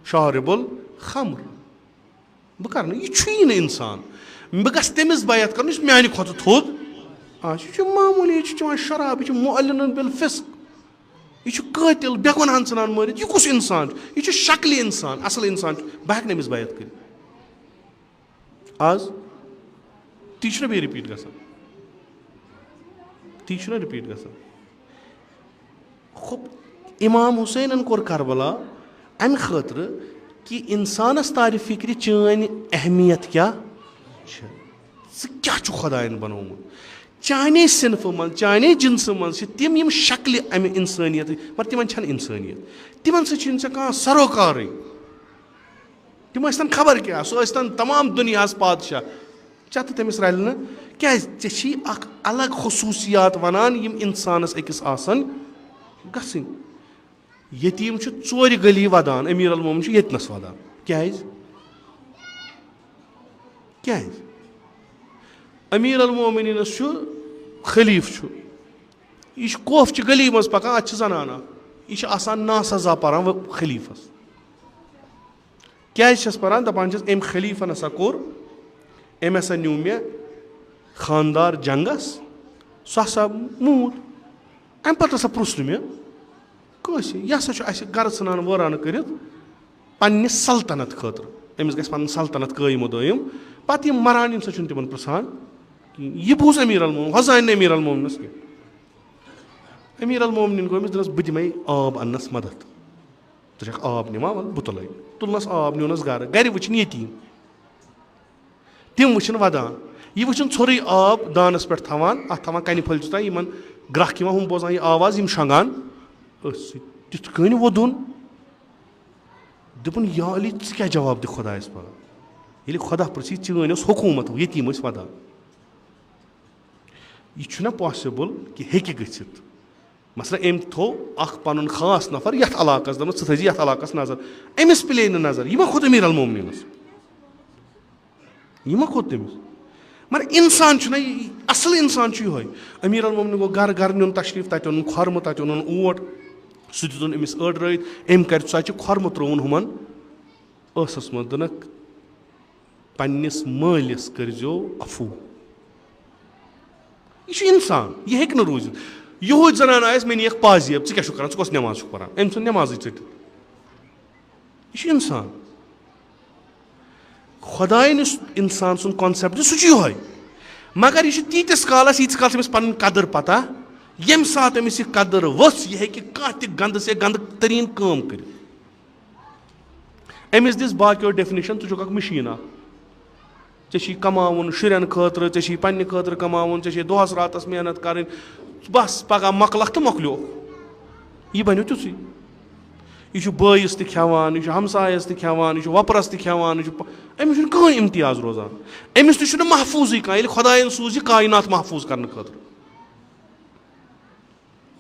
شارِبُل خمر, بہٕ کرٕ نہٕ, یہِ چھُیی نہٕ اِنسان. بہٕ گژھٕ تٔمِس بیعت کرُن یُس میانہِ کھۄتہٕ تھوٚد آسہِ. یہِ چھُ معموٗلی, یہِ چھُ چٮ۪وان شراب, یہِ چھُ مُعلِنُن بِالفِسق, یہِ چھُ قٲتِل, بے گۄنہَن ژھٕنان مٲرِتھ. یہِ کُس اِنسان چھُ, یہِ چھُ شکلہِ اِنسان, اَصٕل اِنسان چھُ, بہٕ ہٮ۪کہٕ نہٕ أمِس بیعت کٔرِتھ. آز تی چھُنہ بیٚیہِ رِپیٖٹ گژھان, تی چھُنہ رِپیٖٹ گژھان. اِمام حُسینَن کوٚر کربلا اَمہِ خٲطرٕ کہِ اِنسانَس تارِ فِکرِ چٲنۍ اہمیت کیٛاہ چھِ, ژٕ کیٛاہ چھُکھ خۄدایَن بنومُت. چانے صنفہٕ منٛز چانے جِنسہٕ منٛز چھِ تِم یِم شکلہِ اَمہِ اِنسٲنیتٕچ, مگر تِمن چھنہٕ اِنسٲنیت. تِمن سۭتۍ چھُنہٕ ژےٚ کانٛہہ سروکارٕے. تِم ٲسۍ تَن خبر کیٛاہ, سُہ ٲسۍ تَن تمام دُنیاہَس پادشاہ, ژےٚ تہٕ تٔمِس رَلہِ نہٕ. کیٛازِ ژےٚ چھی اکھ الگ خصوٗصیات وَنان یِم اِنسانَس أکِس آسان گژھٕنۍ. یتیٖم چھُ ژورِ گٔلی وَدان, امیٖر المومن چھُ ییٚتنَس وَدان. کیٛازِ کیٛازِ امیٖر المومنیٖنَس چھُ خلیٖف چھُ, یہِ چھُ کوفچہِ گلی منٛز پَکان, اَتہِ چھِ زنان اکھ, یہِ چھِ آسان ناسزا پَران خلیٖفَس. کیٛازِ چھَس پَران, دَپان چھَس أمۍ خلیٖفَن ہسا کوٚر, أمۍ ہسا نیوٗ مےٚ خاندار جنگس, سُہ ہسا موٗد. اَمہِ پَتہٕ ہسا پرُژھ نہٕ مےٚ کٲنٛسہِ, یہِ ہسا چھُ اَسہِ گرٕ ژھٕنان وٲرانہٕ کٔرِتھ پننہِ سلطنت خٲطرٕ, أمِس گژھِ پَنٕنۍ سلطنت قٲیِم و دٲیِم. پَتہٕ یِم مَران ییٚمہِ سۭتۍ چھُنہٕ تِمن پرٛژھان کِہیٖنۍ. یہِ بوٗز امیٖر المومن, ہۄ زانہِ نہٕ امیٖر المومنَس کینٛہہ. امیٖر المومنیٖن گوٚو أمِس, دوٚپنَس بہٕ دِمَے آب اَننَس مدد, ژٕ چھَکھ آب نِوان, وَلہٕ بہٕ تُلَے. تُلنَس آب, نیوٗنَس گرٕ, گرِ وٕچھِنۍ ییٚتیٖم, تِم وٕچھِنۍ وَدان. یہِ وٕچھِنۍ ژھوٚرُے آب دانَس پٮ۪ٹھ تھاوان, اَتھ تھاوان کَنہِ پھٔلۍ تام, یِمن گرٛکھ یِوان, ہُم بوزان یہِ آواز, یِم شۄنٛگان أتھۍ سۭتۍ. تِتھ کٔنۍ وودُن, دوٚپُن یا علی ژٕ کیٛاہ جواب دِکھ خۄدایَس پَگاہ, ییٚلہِ خۄدا پرٛژھی چٲنۍ ٲس حکوٗمت, یتیٖم ٲسۍ وَدان. یہِ چھُنہ پاسِبٕل کہِ ہیٚکہِ گٔژھِتھ. مثلاً أمۍ تھوٚو اکھ پَنُن خاص نفر یَتھ علاقَس, دوٚپنَس ژٕ تھٲیزِ یَتھ علاقَس نظر, أمِس پِلے نہٕ نظر, یہِ ما کھوٚت امیٖر المومنیٖنَس, یہِ ما کھوٚت تٔمِس. مگر اِنسان چھُنہ یہِ, اَصٕل اِنسان چھُ یِہوے. امیٖر المومنیٖن گوٚو گرٕ گرٕ نیُن تشریٖف, تَتہِ اوٚنُن کھۄرمہٕ, تَتہِ اوٚنُن اوٹ, سُہ دِتُن أمِس أڑرٲیِتھ. أمۍ کَرِ ژۄچہِ, کھۄرمہٕ ترٛووُن ہُمَن ٲسَس منٛز, دوٚپنَکھ پنٛنِس مٲلِس کٔرۍزیو عفوٗ. یہِ چھُ اِنسان, یہِ ہیٚکہِ نہٕ روٗزِتھ. یِہُے زَنان آیَس, مےٚ نِیَکھ پازیب, ژٕ کیٛاہ چھُکھ کَران, ژٕ کۄس نٮ۪ماز چھُکھ پَران, أمۍ ژھٕن نٮ۪مازٕے ژٔٹِتھ. یہِ چھُ اِنسان. خۄدایَن یُس اِنسان سُنٛد کانسیپٹ سُہ چھُ یِہوے, مگر یہِ چھُ تیٖتِس کالَس ییٖتِس کالَس أمِس پَنٕنۍ قدٕر پَتہ. ییٚمہِ ساتہٕ أمِس یہِ قدٕر ؤژھ, یہِ ہیٚکہِ کانٛہہ تہِ گنٛدٕ سے گنٛدٕ تٔریٖن کٲم کٔرِتھ. أمِس دِژ باقیو ڈیفِنِشَن, ژٕ چھُکھ اکھ مِشیٖن اکھ, ژےٚ چھی کَماوُن شُرٮ۪ن خٲطرٕ, ژےٚ چھی پنٛنہِ خٲطرٕ کَماوُن, ژےٚ چھے دۄہَس راتَس محنت کَرٕنۍ, بَس پَگاہ مۄکلکھ تہٕ مۄکلیو. یہِ بَنیو تیُتھُے. یہِ چھُ بٲیِس تہِ کھٮ۪وان, یہِ چھُ ہمسایَس تہِ کھٮ۪وان, یہِ چھُ وۄپرَس تہِ کھٮ۪وان, یہِ چھُ, أمِس چھُنہٕ کٕہٕنۍ اِمتِیاز روزان. أمِس تہِ چھُنہٕ محفوٗظٕے کانٛہہ, ییٚلہِ خۄدایَن سوٗز یہِ کاینات محفوٗظ کَرنہٕ خٲطرٕ.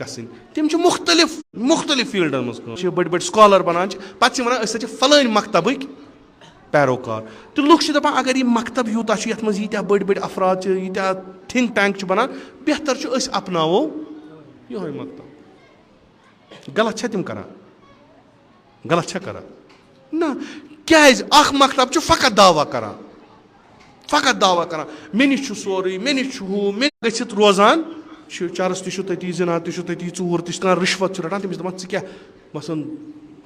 گژھٕنۍ تِم چھِ مُختٔلِف فیٖلڈَن منٛز کٲم چھِ بٔڑۍ سکالر بَنان چھِ پَتہٕ چھِ وَنان أسۍ ہسا چھِ فلٲنۍ مکتبٕکۍ پیروکار تہٕ لُکھ چھِ دَپان اگر یہِ مکتب یوٗتاہ چھُ یَتھ منٛز ییٖتیٛاہ بٔڑۍ افراد چھِ ییٖتیٛاہ تھِنک ٹینک چھِ بَنان بہتر چھُ أسۍ اَپناوو یِہوے مکتب غلط چھا تِم کران غلط چھا کران نہ کیازِ اکھ مکتب چھُ فقط دعوا کران مےٚ نِش چھُ سورُے مےٚ نِش چھُ ہُہ مےٚ گٔژھِتھ روزان چھُ چرٕس تہِ چھُ تٔتی زِنا تہِ چھُ تٔتی ژوٗر تہِ چھُ کران رِشوت چھُ رَٹان تٔمِس چھِ دَپان ژٕ کیاہ مثلاً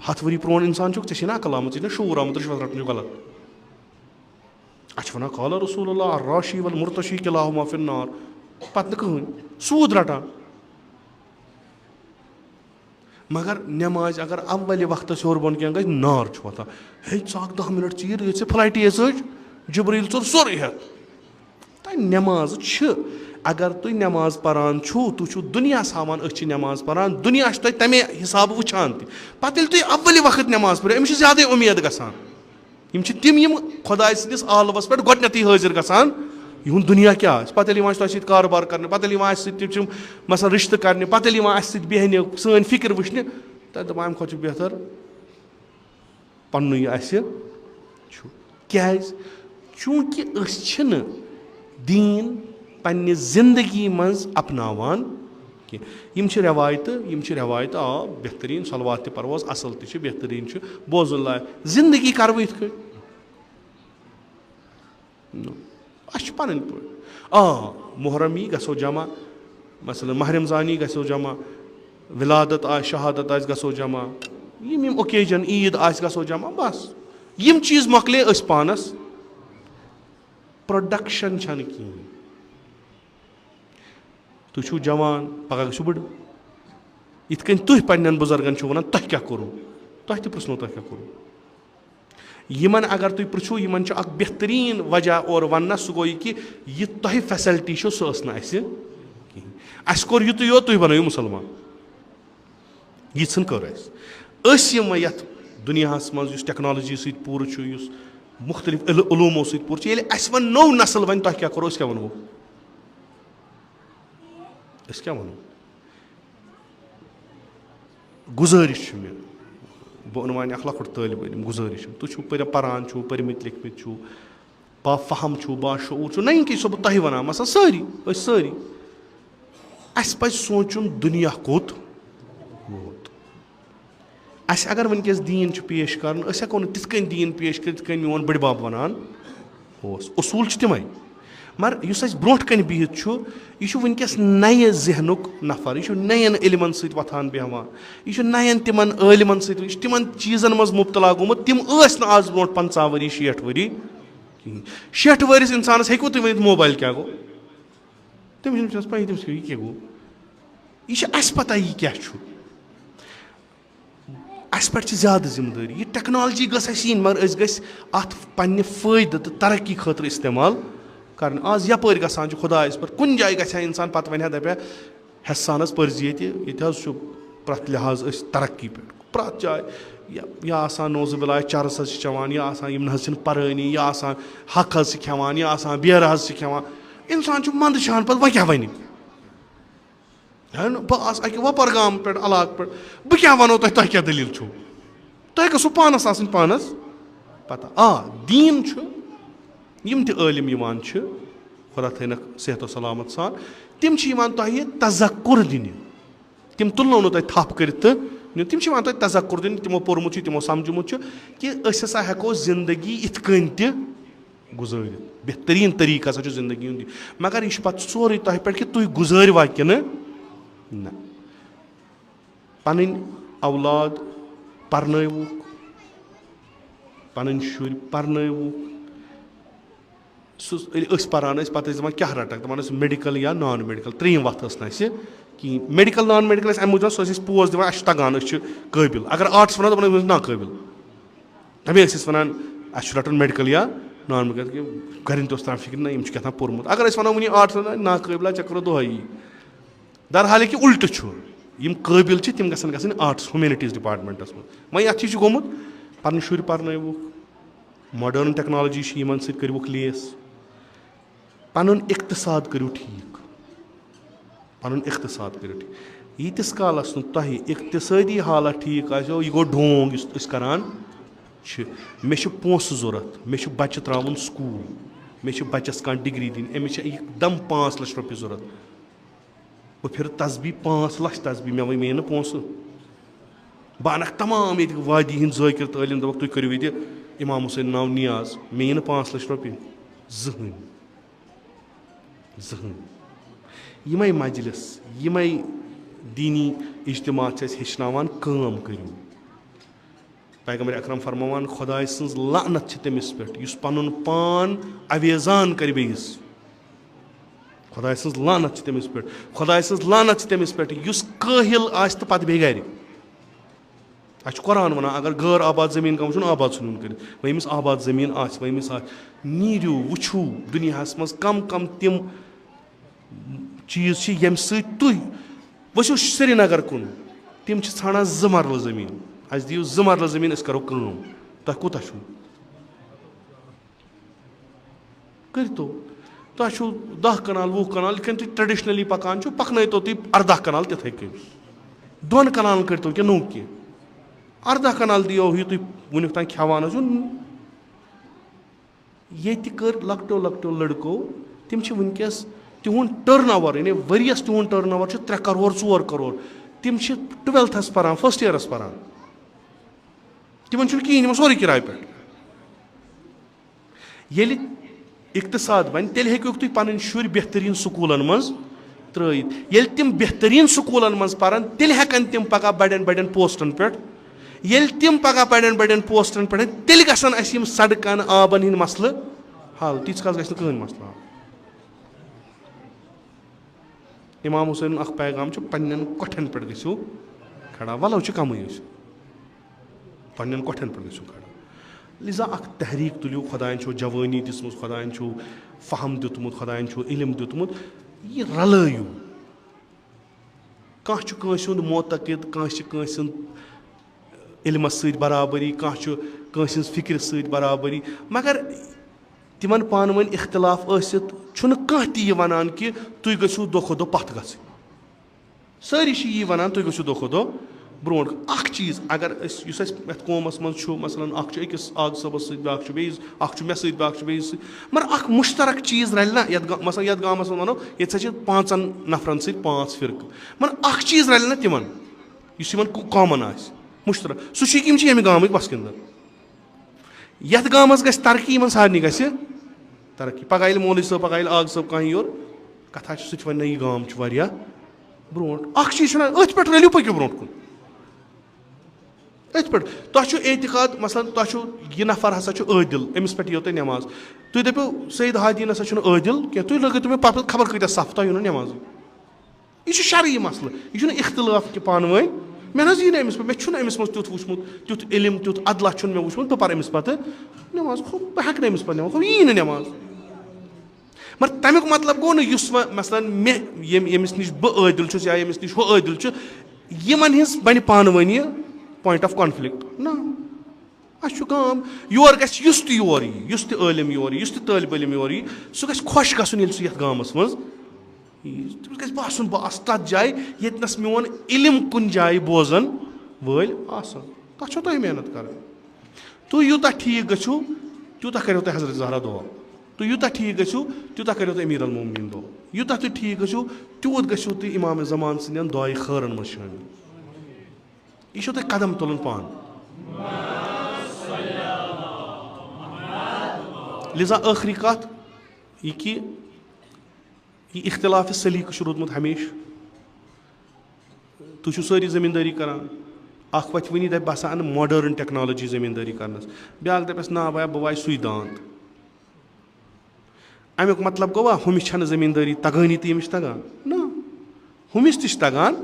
100 ؤری پرون اِنسان چھُکھ ژےٚ چھُے نا عقل آمٕژ ژےٚ چھُے نا شعوٗر آمُت رِشوت رَٹُن چھُ غلط اَسہِ چھِ وَنان قال رسول اللہ الراشی والمرتشی کلاہما فی النار پَتہٕ نہٕ کٕہٕنۍ سوٗد رَٹان مگر نٮ۪مازِ اگر اَولہِ وقتَس ہیوٚر بۄن کینٛہہ گژھِ نار چھُ وۄتھان ہے ژٕ اکھ 10 مِنٹ ژیٖر ییٚلہِ ژےٚ فلایٹہِ ٲسۍ جبریٖل ژوٚر سورُے ہٮ۪تھ تۄہہِ نٮ۪ماز چھِ اگر تُہۍ نٮ۪ماز پَران چھُو تُہۍ چھُو دُنیاہَس ہاوان أسۍ چھِ نٮ۪ماز پَران دُنیا چھُ تۄہہِ تَمے حِسابہٕ وٕچھان تہِ پَتہٕ ییٚلہِ تُہۍ اَولہِ وقت نٮ۪ماز پٔرِو أمِس چھِ زیادَے اُمید گژھان یِم چھِ تِم یِم خۄداے سٕنٛدِس عالمَس پٮ۪ٹھ گۄڈنٮ۪تھٕے حٲضِر گژھان یِہُنٛد دُنیا کیٛاہ آسہِ پَتہٕ ییٚلہِ یِوان چھِ تۄہہِ سۭتۍ کاربار کَرنہِ پَتہٕ ییٚلہِ یِوان اَسہِ سۭتۍ تِم چھِ مثلاً رِشتہٕ کَرنہِ پَتہٕ ییٚلہِ یِوان اَسہِ سۭتۍ بیٚہنہِ سٲنۍ فِکِر وٕچھنہِ تَتہِ دَپان اَمہِ کھۄتہٕ چھُ بہتر پَننُے اَسہِ چھُ کیٛازِ چوٗنٛکہِ أسۍ چھِنہٕ دیٖن پنٛنہِ زندگی منٛز اَپناوان کینٛہہ یِم چھِ رٮ۪وایتہٕ آ بہتریٖن صلوات تہِ پَروس اَصٕل تہِ چھِ بہتریٖن چھُ بوزُن لایق زندگی کَرٕ بہٕ یِتھ کٔنۍ اَسہِ چھُ پَنٕنۍ پٲٹھۍ محرم یی گژھو جمع مثلاً ماہِ رمضان یی گژھو جمع ولادت آسہِ شہادت آسہِ گژھو جمع یِم اوکیجن عیٖد آسہِ گژھو جمع بَس یِم چیٖز مۄکلے أسۍ پانَس پرٛوڈَکشَن چھَنہٕ کِہیٖنۍ تُہۍ چھُو جوان پگاہ گٔژھِو بٔڑٕ یِتھ کٔنۍ تُہۍ پنٛنٮ۪ن بُزرگَن چھِو وَنان تۄہہِ کیٛاہ کوٚروٗ تۄہہِ تہِ پِرٛژھنو تۄہہِ کیٛاہ کوٚروٗ یِمن اگر تُہۍ پِرٛژھِو یِمن چھُ اکھ بہتریٖن وجہ اورٕ وَننَس سُہ گوٚو یہِ کہِ یہِ تۄہہِ فیسَلٹی چھو سۄ ٲس نہٕ اَسہِ کِہیٖنۍ اَسہِ کوٚر یِتُے یوت تُہۍ بَنٲیِو مُسلمان یِژھن کٔر أسۍ یِم وۄنۍ یَتھ دُنیاہَس منٛز یُس ٹیکنالجی سۭتۍ پوٗرٕ چھُ یُس مُختٔلِف علوٗمو سۭتۍ پوٗرٕ چھُ ییٚلہِ اَسہِ وۄنۍ نوٚو نسل وَنہِ تۄہہِ کیٛاہ کوٚروٗ أسۍ کیٛاہ وَنو گُزٲرِش چھِ مےٚ بہٕ اوٚن وۄنۍ اکھ لۄکُٹ طٲلبہٕ علم گُزٲرِش تُہۍ چھِو پَران چھُو پٔرمٕتۍ لیکھمٕتۍ چھُو بافہم چھُو باشعوٗر چھُو نہ یہِ کہِ چھُسو بہٕ تۄہہِ وَنان مثلاً أسۍ سٲری اَسہِ پَزِ سونٛچُن دُنیا کوٚت ووت اَسہِ اگر وٕنکیٚس دیٖن چھُ پیش کَرُن أسۍ ہٮ۪کو نہٕ تِتھ کٔنۍ دیٖن پیش کٔرِتھ یِتھ کٔنۍ میون بٔڈِبب وَنان اوس اصوٗل چھِ تِمے مگر یُس اَسہِ برونٛٹھ کَنہِ بِہِتھ چھُ یہِ چھُ وٕنکیٚس نَیہِ ذہنُک نفر یہِ چھُ نَیَن علمَن سۭتۍ وۄتھان بیٚہوان یہِ چھُ نَیَن تِمن عٲلمَن سۭتۍ یہِ چھُ تِمن چیٖزَن منٛز مُبتلا گوٚمُت تِم ٲسۍ نہٕ آز برونٛٹھ 50 ؤری 60 ؤری کِہیٖنۍ 60 وٲرِس اِنسانَس ہیٚکوٕ تُہۍ ؤنِتھ موبایل کیٛاہ گوٚو تٔمِس چھُنہٕ پَیی تٔمِس یہِ کیٛاہ گوٚو یہِ چھِ اَسہِ پَتہ یہِ کیٛاہ چھُ اَسہِ پٮ۪ٹھ چھِ زیادٕ ذِمہٕ دٲری یہِ ٹیکنالجی گٔژھ اَسہِ یِنۍ مگر أسۍ گٔژھۍ اَتھ پنٛنہِ فٲیدٕ تہٕ ترقی خٲطرٕ اِستعمال کَرٕنۍ آز یَپٲرۍ گژھان چھُ خۄدایَس پٮ۪ٹھ کُنہِ جایہِ گژھِ ہا اِنسان پَتہٕ وَنہِ ہا دَپہِ ہا ہٮ۪س سانَس پٔرزِ ییٚتہِ حظ چھُ پرٛٮ۪تھ لِحاظ أسۍ ترقی پٮ۪ٹھ پرٛٮ۪تھ جایہِ یا آسان نوزٕ بِلاے چَرٕس حظ چھِ چٮ۪وان یا آسان یِم نہ حظ چھِنہٕ پَرٲنی یا آسان حق حظ چھِ کھٮ۪وان یا آسان بیرٕ حظ چھِ کھٮ۪وان اِنسان چھُ منٛدچھان پَتہٕ وۄنۍ کیٛاہ وَنہِ بہٕ آسہٕ اَکہِ وۄپَرگامہٕ پٮ۪ٹھ علاقہٕ پٮ۪ٹھ بہٕ کیٛاہ وَنو تۄہہِ کیٛاہ دٔلیٖل چھُو تۄہہِ گٔژھوٕ پانَس آسٕنۍ پانَس پَتہ دیٖن چھُ یِم تہِ عٲلِم یِوان چھِ خۄدا تھٲینَکھ صحت و سلامت سان تِم چھِ یِوان تۄہہِ تَزکُر دِنہِ تِم تُلنو نہٕ تۄہہِ تھپھ کٔرِتھ تہٕ نیُن تِم چھِ یِوان تۄہہِ تَزکُر دِنہِ تِمو پوٚرمُت چھُ تِمو سَمجھومُت چھُ کہِ أسۍ ہسا ہٮ۪کو زندگی یِتھ کٔنۍ تہِ گُزٲرِتھ بہتریٖن طریٖقہٕ ہسا چھُ زندگی ہُنٛد یہِ مگر یہِ چھُ پَتہٕ سورُے تۄہہِ پٮ۪ٹھ کہِ تُہۍ گُزٲروا کِنہٕ نہ پَنٕنۍ اولاد پَرنٲوُکھ پَنٕنۍ شُرۍ پَرنٲوُکھ سُہ ییٚلہِ أسۍ پَران ٲسۍ پَتہٕ ٲسۍ دَپان کیٛاہ رَٹکھ دَپان ٲسۍ میڈِکل یا نان میڈِکل ترٛیٚیِم وَتھ ٲس نہٕ اَسہِ کِہیٖنۍ میڈِکل نان میڈِکل ٲسۍ اَمہِ موٗجوٗب سُہ ٲسۍ أسۍ پوز دِوان اَسہِ چھُ تَگان أسۍ چھِ قٲبِل اگر آرٹٕس وَنو دَپان ٲسۍ ناقٲبِل تَمے ٲسۍ أسۍ وَنان اَسہِ چھُ رَٹُن میڈِکل یا نان میڈِکل کہِ گرِنۍ تہِ اوس تران فِکرِ نہ یِم چھِ کیٛاہ تام پوٚرمُت اگر أسۍ وَنو وٕنی آرٹٕس ناقٲبِل ژےٚ کوٚرُتھ دۄہَے یی درحالہِ کہِ اُلٹہٕ چھُ یِم قٲبِل چھِ تِم گژھن گژھٕنۍ آرٹٕس ہیوٗمینِٹیٖز ڈِپاٹمٮ۪نٛٹَس منٛز وۄنۍ اَتھ چھُ گوٚمُت پَنٕنۍ شُرۍ پَرنٲوُکھ ماڈٲرٕن ٹیکنالجی چھِ یِمن سۭتۍ کٔرۍوُکھ لیس پَنُن اِقتِصاد کٔرِو ٹھیٖک ییٖتِس کالَس نہٕ تۄہہِ اِقتِصٲدی حالت ٹھیٖک آسیو یہِ گوٚو ڈھونٛگ یُس أسۍ کَران چھِ. مےٚ چھِ پونٛسہٕ ضوٚرَتھ, مےٚ چھُ بَچہِ ترٛاوُن سکوٗل, مےٚ چھِ بَچَس کانٛہہ ڈِگری دِنۍ, أمِس چھِ یِکدَم 5 لَچھ رۄپیہِ ضوٚرَتھ. بہٕ پھِرٕ تسبیٖح 5 لَچھ تسبیٖح, مےٚ یِن نہٕ پونٛسہٕ. بہٕ اَنَکھ تمام ییٚتہِ وادی ہِنٛدۍ ذٲکِر تعلیٖم, دوٚپُکھ تُہۍ کٔرِو ییٚتہِ اِمام حُسین ناو نِیاز, مےٚ یِن نہٕ 5 لَچھ رۄپیہِ زٕہٕنۍ. یِمَے مجلِس, یِمَے دیٖنی اجتماع چھِ اَسہِ ہیٚچھناوان کٲم کٔرِو. پیغمبر اکرم فرماوان خۄداے سٕنٛز لعنت چھِ تٔمِس پٮ۪ٹھ یُس پَنُن پان اَویزان کَرِ بیٚیِس. خۄداے سٕنٛز لعنت چھِ تٔمِس پٮ۪ٹھ, خۄداے سٕنٛز لعنت چھِ تٔمِس پٮ۪ٹھ یُس کٲہِل آسہِ تہٕ پَتہٕ بیٚیہِ گَرِ. اَسہِ چھُ قرآن وَنان اگر غٲر آباد زٔمیٖن کانٛہہ وٕچھُن آباد ژھٕنُن کٔرِتھ. وۄنۍ ییٚمِس آباد زٔمیٖن آسہِ, وۄنۍ ییٚمِس آسہِ, نیٖرِو وٕچھِو دُنیاہَس منٛز کَم کَم تِم چیٖز چھِ ییٚمہِ سۭتۍ تُہۍ ؤسِو سرینگر کُن, تِم چھِ ژھانڈان 2 مرلہٕ زٔمیٖن. اَسہِ دِیِو 2 مرلہٕ زٔمیٖن أسۍ کَرو کٲم. تۄہہِ کوٗتاہ چھُو کٔرۍتو, تۄہہِ چھُو 10 کنال 20 کنال یِتھ کٔنۍ تُہۍ ٹرٛیڈِشنٔلی پَکان چھُو پَکنٲیتو تُہۍ 18 کنال تِتھَے کٔنۍ. 2 کنالن کٔرۍتو کینٛہہ نوٚو کینٛہہ. 18 کنال دِیو یہِ تُہۍ وٕنیُک تام کھٮ۪وان ٲسِو. ییٚتہِ کٔر لۄکٹیو لۄکٹیو لٔڑکو, تِم چھِ وٕنکٮ۪س تِہُنٛد ٹٔرٕن اوٚوَر یعنی ؤرِیَس تِہُنٛد ٹٔرٕن اوٚوَر چھُ 3 کرور 4 کرور. تِم چھِ 12تھَس پَران, 1st یِیَرَس پَران. تِمن چھُنہٕ کِہیٖنۍ, یِمن سورُے کِراے پٮ۪ٹھ. ییٚلہِ اِقتِصاد بَنہِ تیٚلہِ ہیٚکِوُکھ تُہۍ پَنٕنۍ شُرۍ بہتریٖن سکوٗلَن منٛز ترٛٲیِتھ. ییٚلہِ تِم بہتریٖن سکوٗلَن منٛز پَرن تیٚلہِ ہٮ۪کَن تِم پَگاہ بَڑٮ۪ن بَڑٮ۪ن پوسٹَن پٮ۪ٹھ. ییٚلہِ تِم پَگاہ بَڑٮ۪ن بَڑٮ۪ن پوسٹَن پٮ۪ٹھ تیٚلہِ گژھن اَسہِ یِم سڑکَن آبَن ہِنٛدۍ مَسلہٕ حل. تیٖتِس کالَس گژھِ نہٕ کٕہٕنۍ مَسلہٕ حل. اِمام حُسینُن اَکھ پیغام چھُ پنٛنٮ۪ن کۄٹھٮ۪ن پٮ۪ٹھ گٔژھِو کھڑا. وَلو چھِ کَمٕے ٲسِو, پنٛنٮ۪ن کۄٹھٮ۪ن پٮ۪ٹھ گٔژھِو کھڑا. لِذا اَکھ تحریٖک تُلِو. خۄدایَن چھُو جوٲنی دِژمٕژ, خۄدایَن چھُو فہم دیُتمُت, خۄدایَن چھُو علم دیُتمُت. یہِ رَلٲیِو. کانٛہہ چھُ کٲنٛسہِ ہُنٛد معتقد, کٲنٛسہِ چھِ کٲنٛسہِ ہُنٛد علمَس سۭتۍ برابری, کانٛہہ چھُ کٲنٛسہِ ہٕنٛز فِکرِ سۭتۍ برابری. مگر تِمن پانہٕ ؤنۍ اختلاف ٲسِتھ چھُنہٕ کانٛہہ تہِ یہِ وَنان کہِ تُہۍ گٔژھِو دۄہ کھۄتہٕ دۄہ پَتھ گژھٕنۍ. سٲری چھِ یی وَنان تُہۍ گٔژھِو دۄہ کھۄتہٕ دۄہ برونٛٹھ. اَکھ چیٖز اگر أسۍ یُس اَسہِ یَتھ قومَس منٛز چھُ مثلاً اَکھ چھُ أکِس آغا صٲبَس سۭتۍ, بیٛاکھ چھُ بیٚیِس, اَکھ چھُ مےٚ سۭتۍ, بیٛاکھ چھُ بیٚیِس سۭتۍ, مگر اَکھ مُشترک چیٖز رَلہِ نہ. یَتھ مثلاً یَتھ گامَس منٛز وَنو ییٚتہِ ہسا چھِ 5 نفرَن سۭتۍ 5 فِرقہٕ, مگر اَکھ چیٖز رَلہِ نہ تِمن یُس یِمن کامَن آسہِ مُشترک. سُہ چھُ یِم چھِ ییٚمہِ گامٕکۍ بَسکِندَر. یَتھ گامَس گژھِ ترقی, یِمن سارنٕے گژھِ ترقی. پَگاہ ییٚلہِ مولوی صٲب, پَگاہ ییٚلہِ آغا صٲب کانٛہہ یور, کَتھا چھِ سُہ تہِ وَنہِ نہ یہِ گام چھُ واریاہ برونٛٹھ. اَکھ چیٖز چھُنہ أتھۍ پٮ۪ٹھ رٔلِو پٔکِو برونٛٹھ کُن. أتھۍ پٮ۪ٹھ تۄہہِ چھُ اعتِقاد مثلاً تۄہہِ چھُو یہِ نفر ہسا چھُ عٲدِل, أمِس پٮ۪ٹھ یِیو تۄہہِ نٮ۪ماز. تُہۍ دٔپِو سید ہادی نسا چھُنہٕ عٲدِل کینٛہہ, تُہۍ لٲگِو تٔمِس پَتہٕ خبر کۭتیاہ صف, تۄہہِ یِیو نہٕ نٮ۪مازٕے. یہِ چھُ شرعی مسلہٕ, یہِ چھُنہٕ اختِلاف کہِ پانہٕ ؤنۍ. مےٚ نہ حظ یی نہٕ أمِس پٮ۪ٹھ, مےٚ چھُنہٕ أمِس منٛز تیُتھ وٕچھمُت, تیُتھ علم, تیُتھ عدلہ چھُنہٕ مےٚ وٕچھمُت, بہٕ پَرٕ أمِس پَتہٕ نٮ۪ماز. بہٕ ہٮ۪کہٕ نہٕ أمِس پَتہٕ نٮ۪ماز, یی نہٕ نٮ۪ماز. مگر تَمیُک مطلب گوٚو نہٕ یُس وۄنۍ مثلاً مےٚ ییٚمِس نِش بہٕ عٲدِل چھُس یا ییٚمِس نِش ہُہ عٲدِل چھُ, یِمن ہِنٛز بَنہِ پانہٕ ؤنۍ یہِ پویِنٛٹ آف کانفلِکٹ. نہ, اَسہِ چھُ کٲم, یور گژھِ یُس تہِ یور یی, یُس تہِ عٲلِم یور یی, یُس تہِ طٲلبہِ علم یور یی, سُہ گژھِ خۄش گژھُن ییٚلہِ سُہ یَتھ گامَس منٛز یی. تٔمِس گژھِ باسُن بہٕ آسہٕ تَتھ جایہِ ییٚتنَس میون علم کُنہِ جایہِ بوزَن وٲلۍ آسان. تَتھ چھو تۄہہِ محنت کَرٕنۍ. تُہۍ یوٗتاہ ٹھیٖک گٔژھِو تیوٗتاہ کٔرِو تۄہہِ حضرت زہرا دُعا. تُہۍ یوٗتاہ ٹھیٖک گٔژھِو تیوٗتاہ کٔرِو تُہۍ أمیٖر المومنیٖن دُعا. یوٗتاہ تُہۍ ٹھیٖک گٔژھِو تیوٗت گٔژھِو تُہۍ اِمامِ زمان سٕنٛدٮ۪ن دُعایہِ خٲرَن منٛز شٲمِل. یہِ چھُو تۄہہِ قدم تُلُن پانہٕ. لِذا ٲخری کَتھ یہِ کہِ یہِ اختِلافِ سلیٖقہٕ چھُ روٗدمُت ہمیشہِ. تُہۍ چھِو سٲری زٔمیٖندٲری کَران. اَکھ وَتھِ وٕنی دَپہِ بہٕ ہسا اَنہٕ ماڈٲرٕن ٹیکنالجی زٔمیٖندٲری کَرنَس, بیٛاکھ دَپٮ۪س نا بیا بہٕ وایہِ سُے دانٛد. اَمیُک مطلب گوٚوا ہُمِس چھَنہٕ زٔمیٖندٲری تَگٲنی تہٕ ییٚمِس چھِ تَگان. نہ, ہُمِس تہِ چھِ تَگان,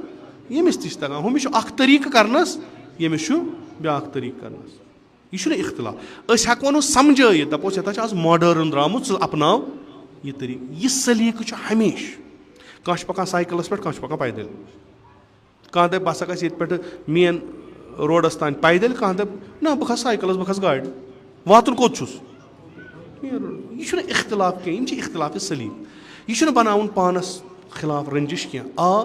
ییٚمِس تہِ چھِ تَگان. ہُمِس چھُ اَکھ طریٖقہٕ کَرنَس, ییٚمِس چھُ بیٛاکھ طریٖقہٕ کَرنَس. یہِ چھُنہٕ اختِلاف. أسۍ ہٮ۪کو نہٕ سَمجھٲیِتھ دَپوس یَتھ چھُ آز ماڈٲرٕن درٛامُت ژٕ اَپناو یہِ طریٖقہٕ. یہِ سلیٖقہٕ چھُ ہمیشہِ. کانٛہہ چھُ پَکان سایکَلَس پٮ۪ٹھ, کانٛہہ چھُ پَکان پایدٔلۍ. کانٛہہ دَپہِ بہٕ ہسا گژھِ ییٚتہِ پٮ۪ٹھٕ مین روڈَس تانۍ پایدٔلۍ, کانٛہہ دَپہِ نہ بہٕ کھسہٕ سایکَلَس, بہٕ کھسہٕ گاڑِ. واتُن کوٚت چھُس؟ یہِ چھُنہٕ اختِلاف کینٛہہ, یِم چھِ اختِلافِ سلیٖق. یہِ چھُنہٕ بَناوُن پانَس خِلاف رٔنجِش کینٛہہ.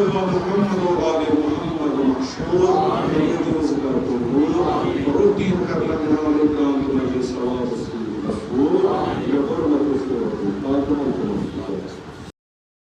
Muhammad wa ali Muhammad mashhur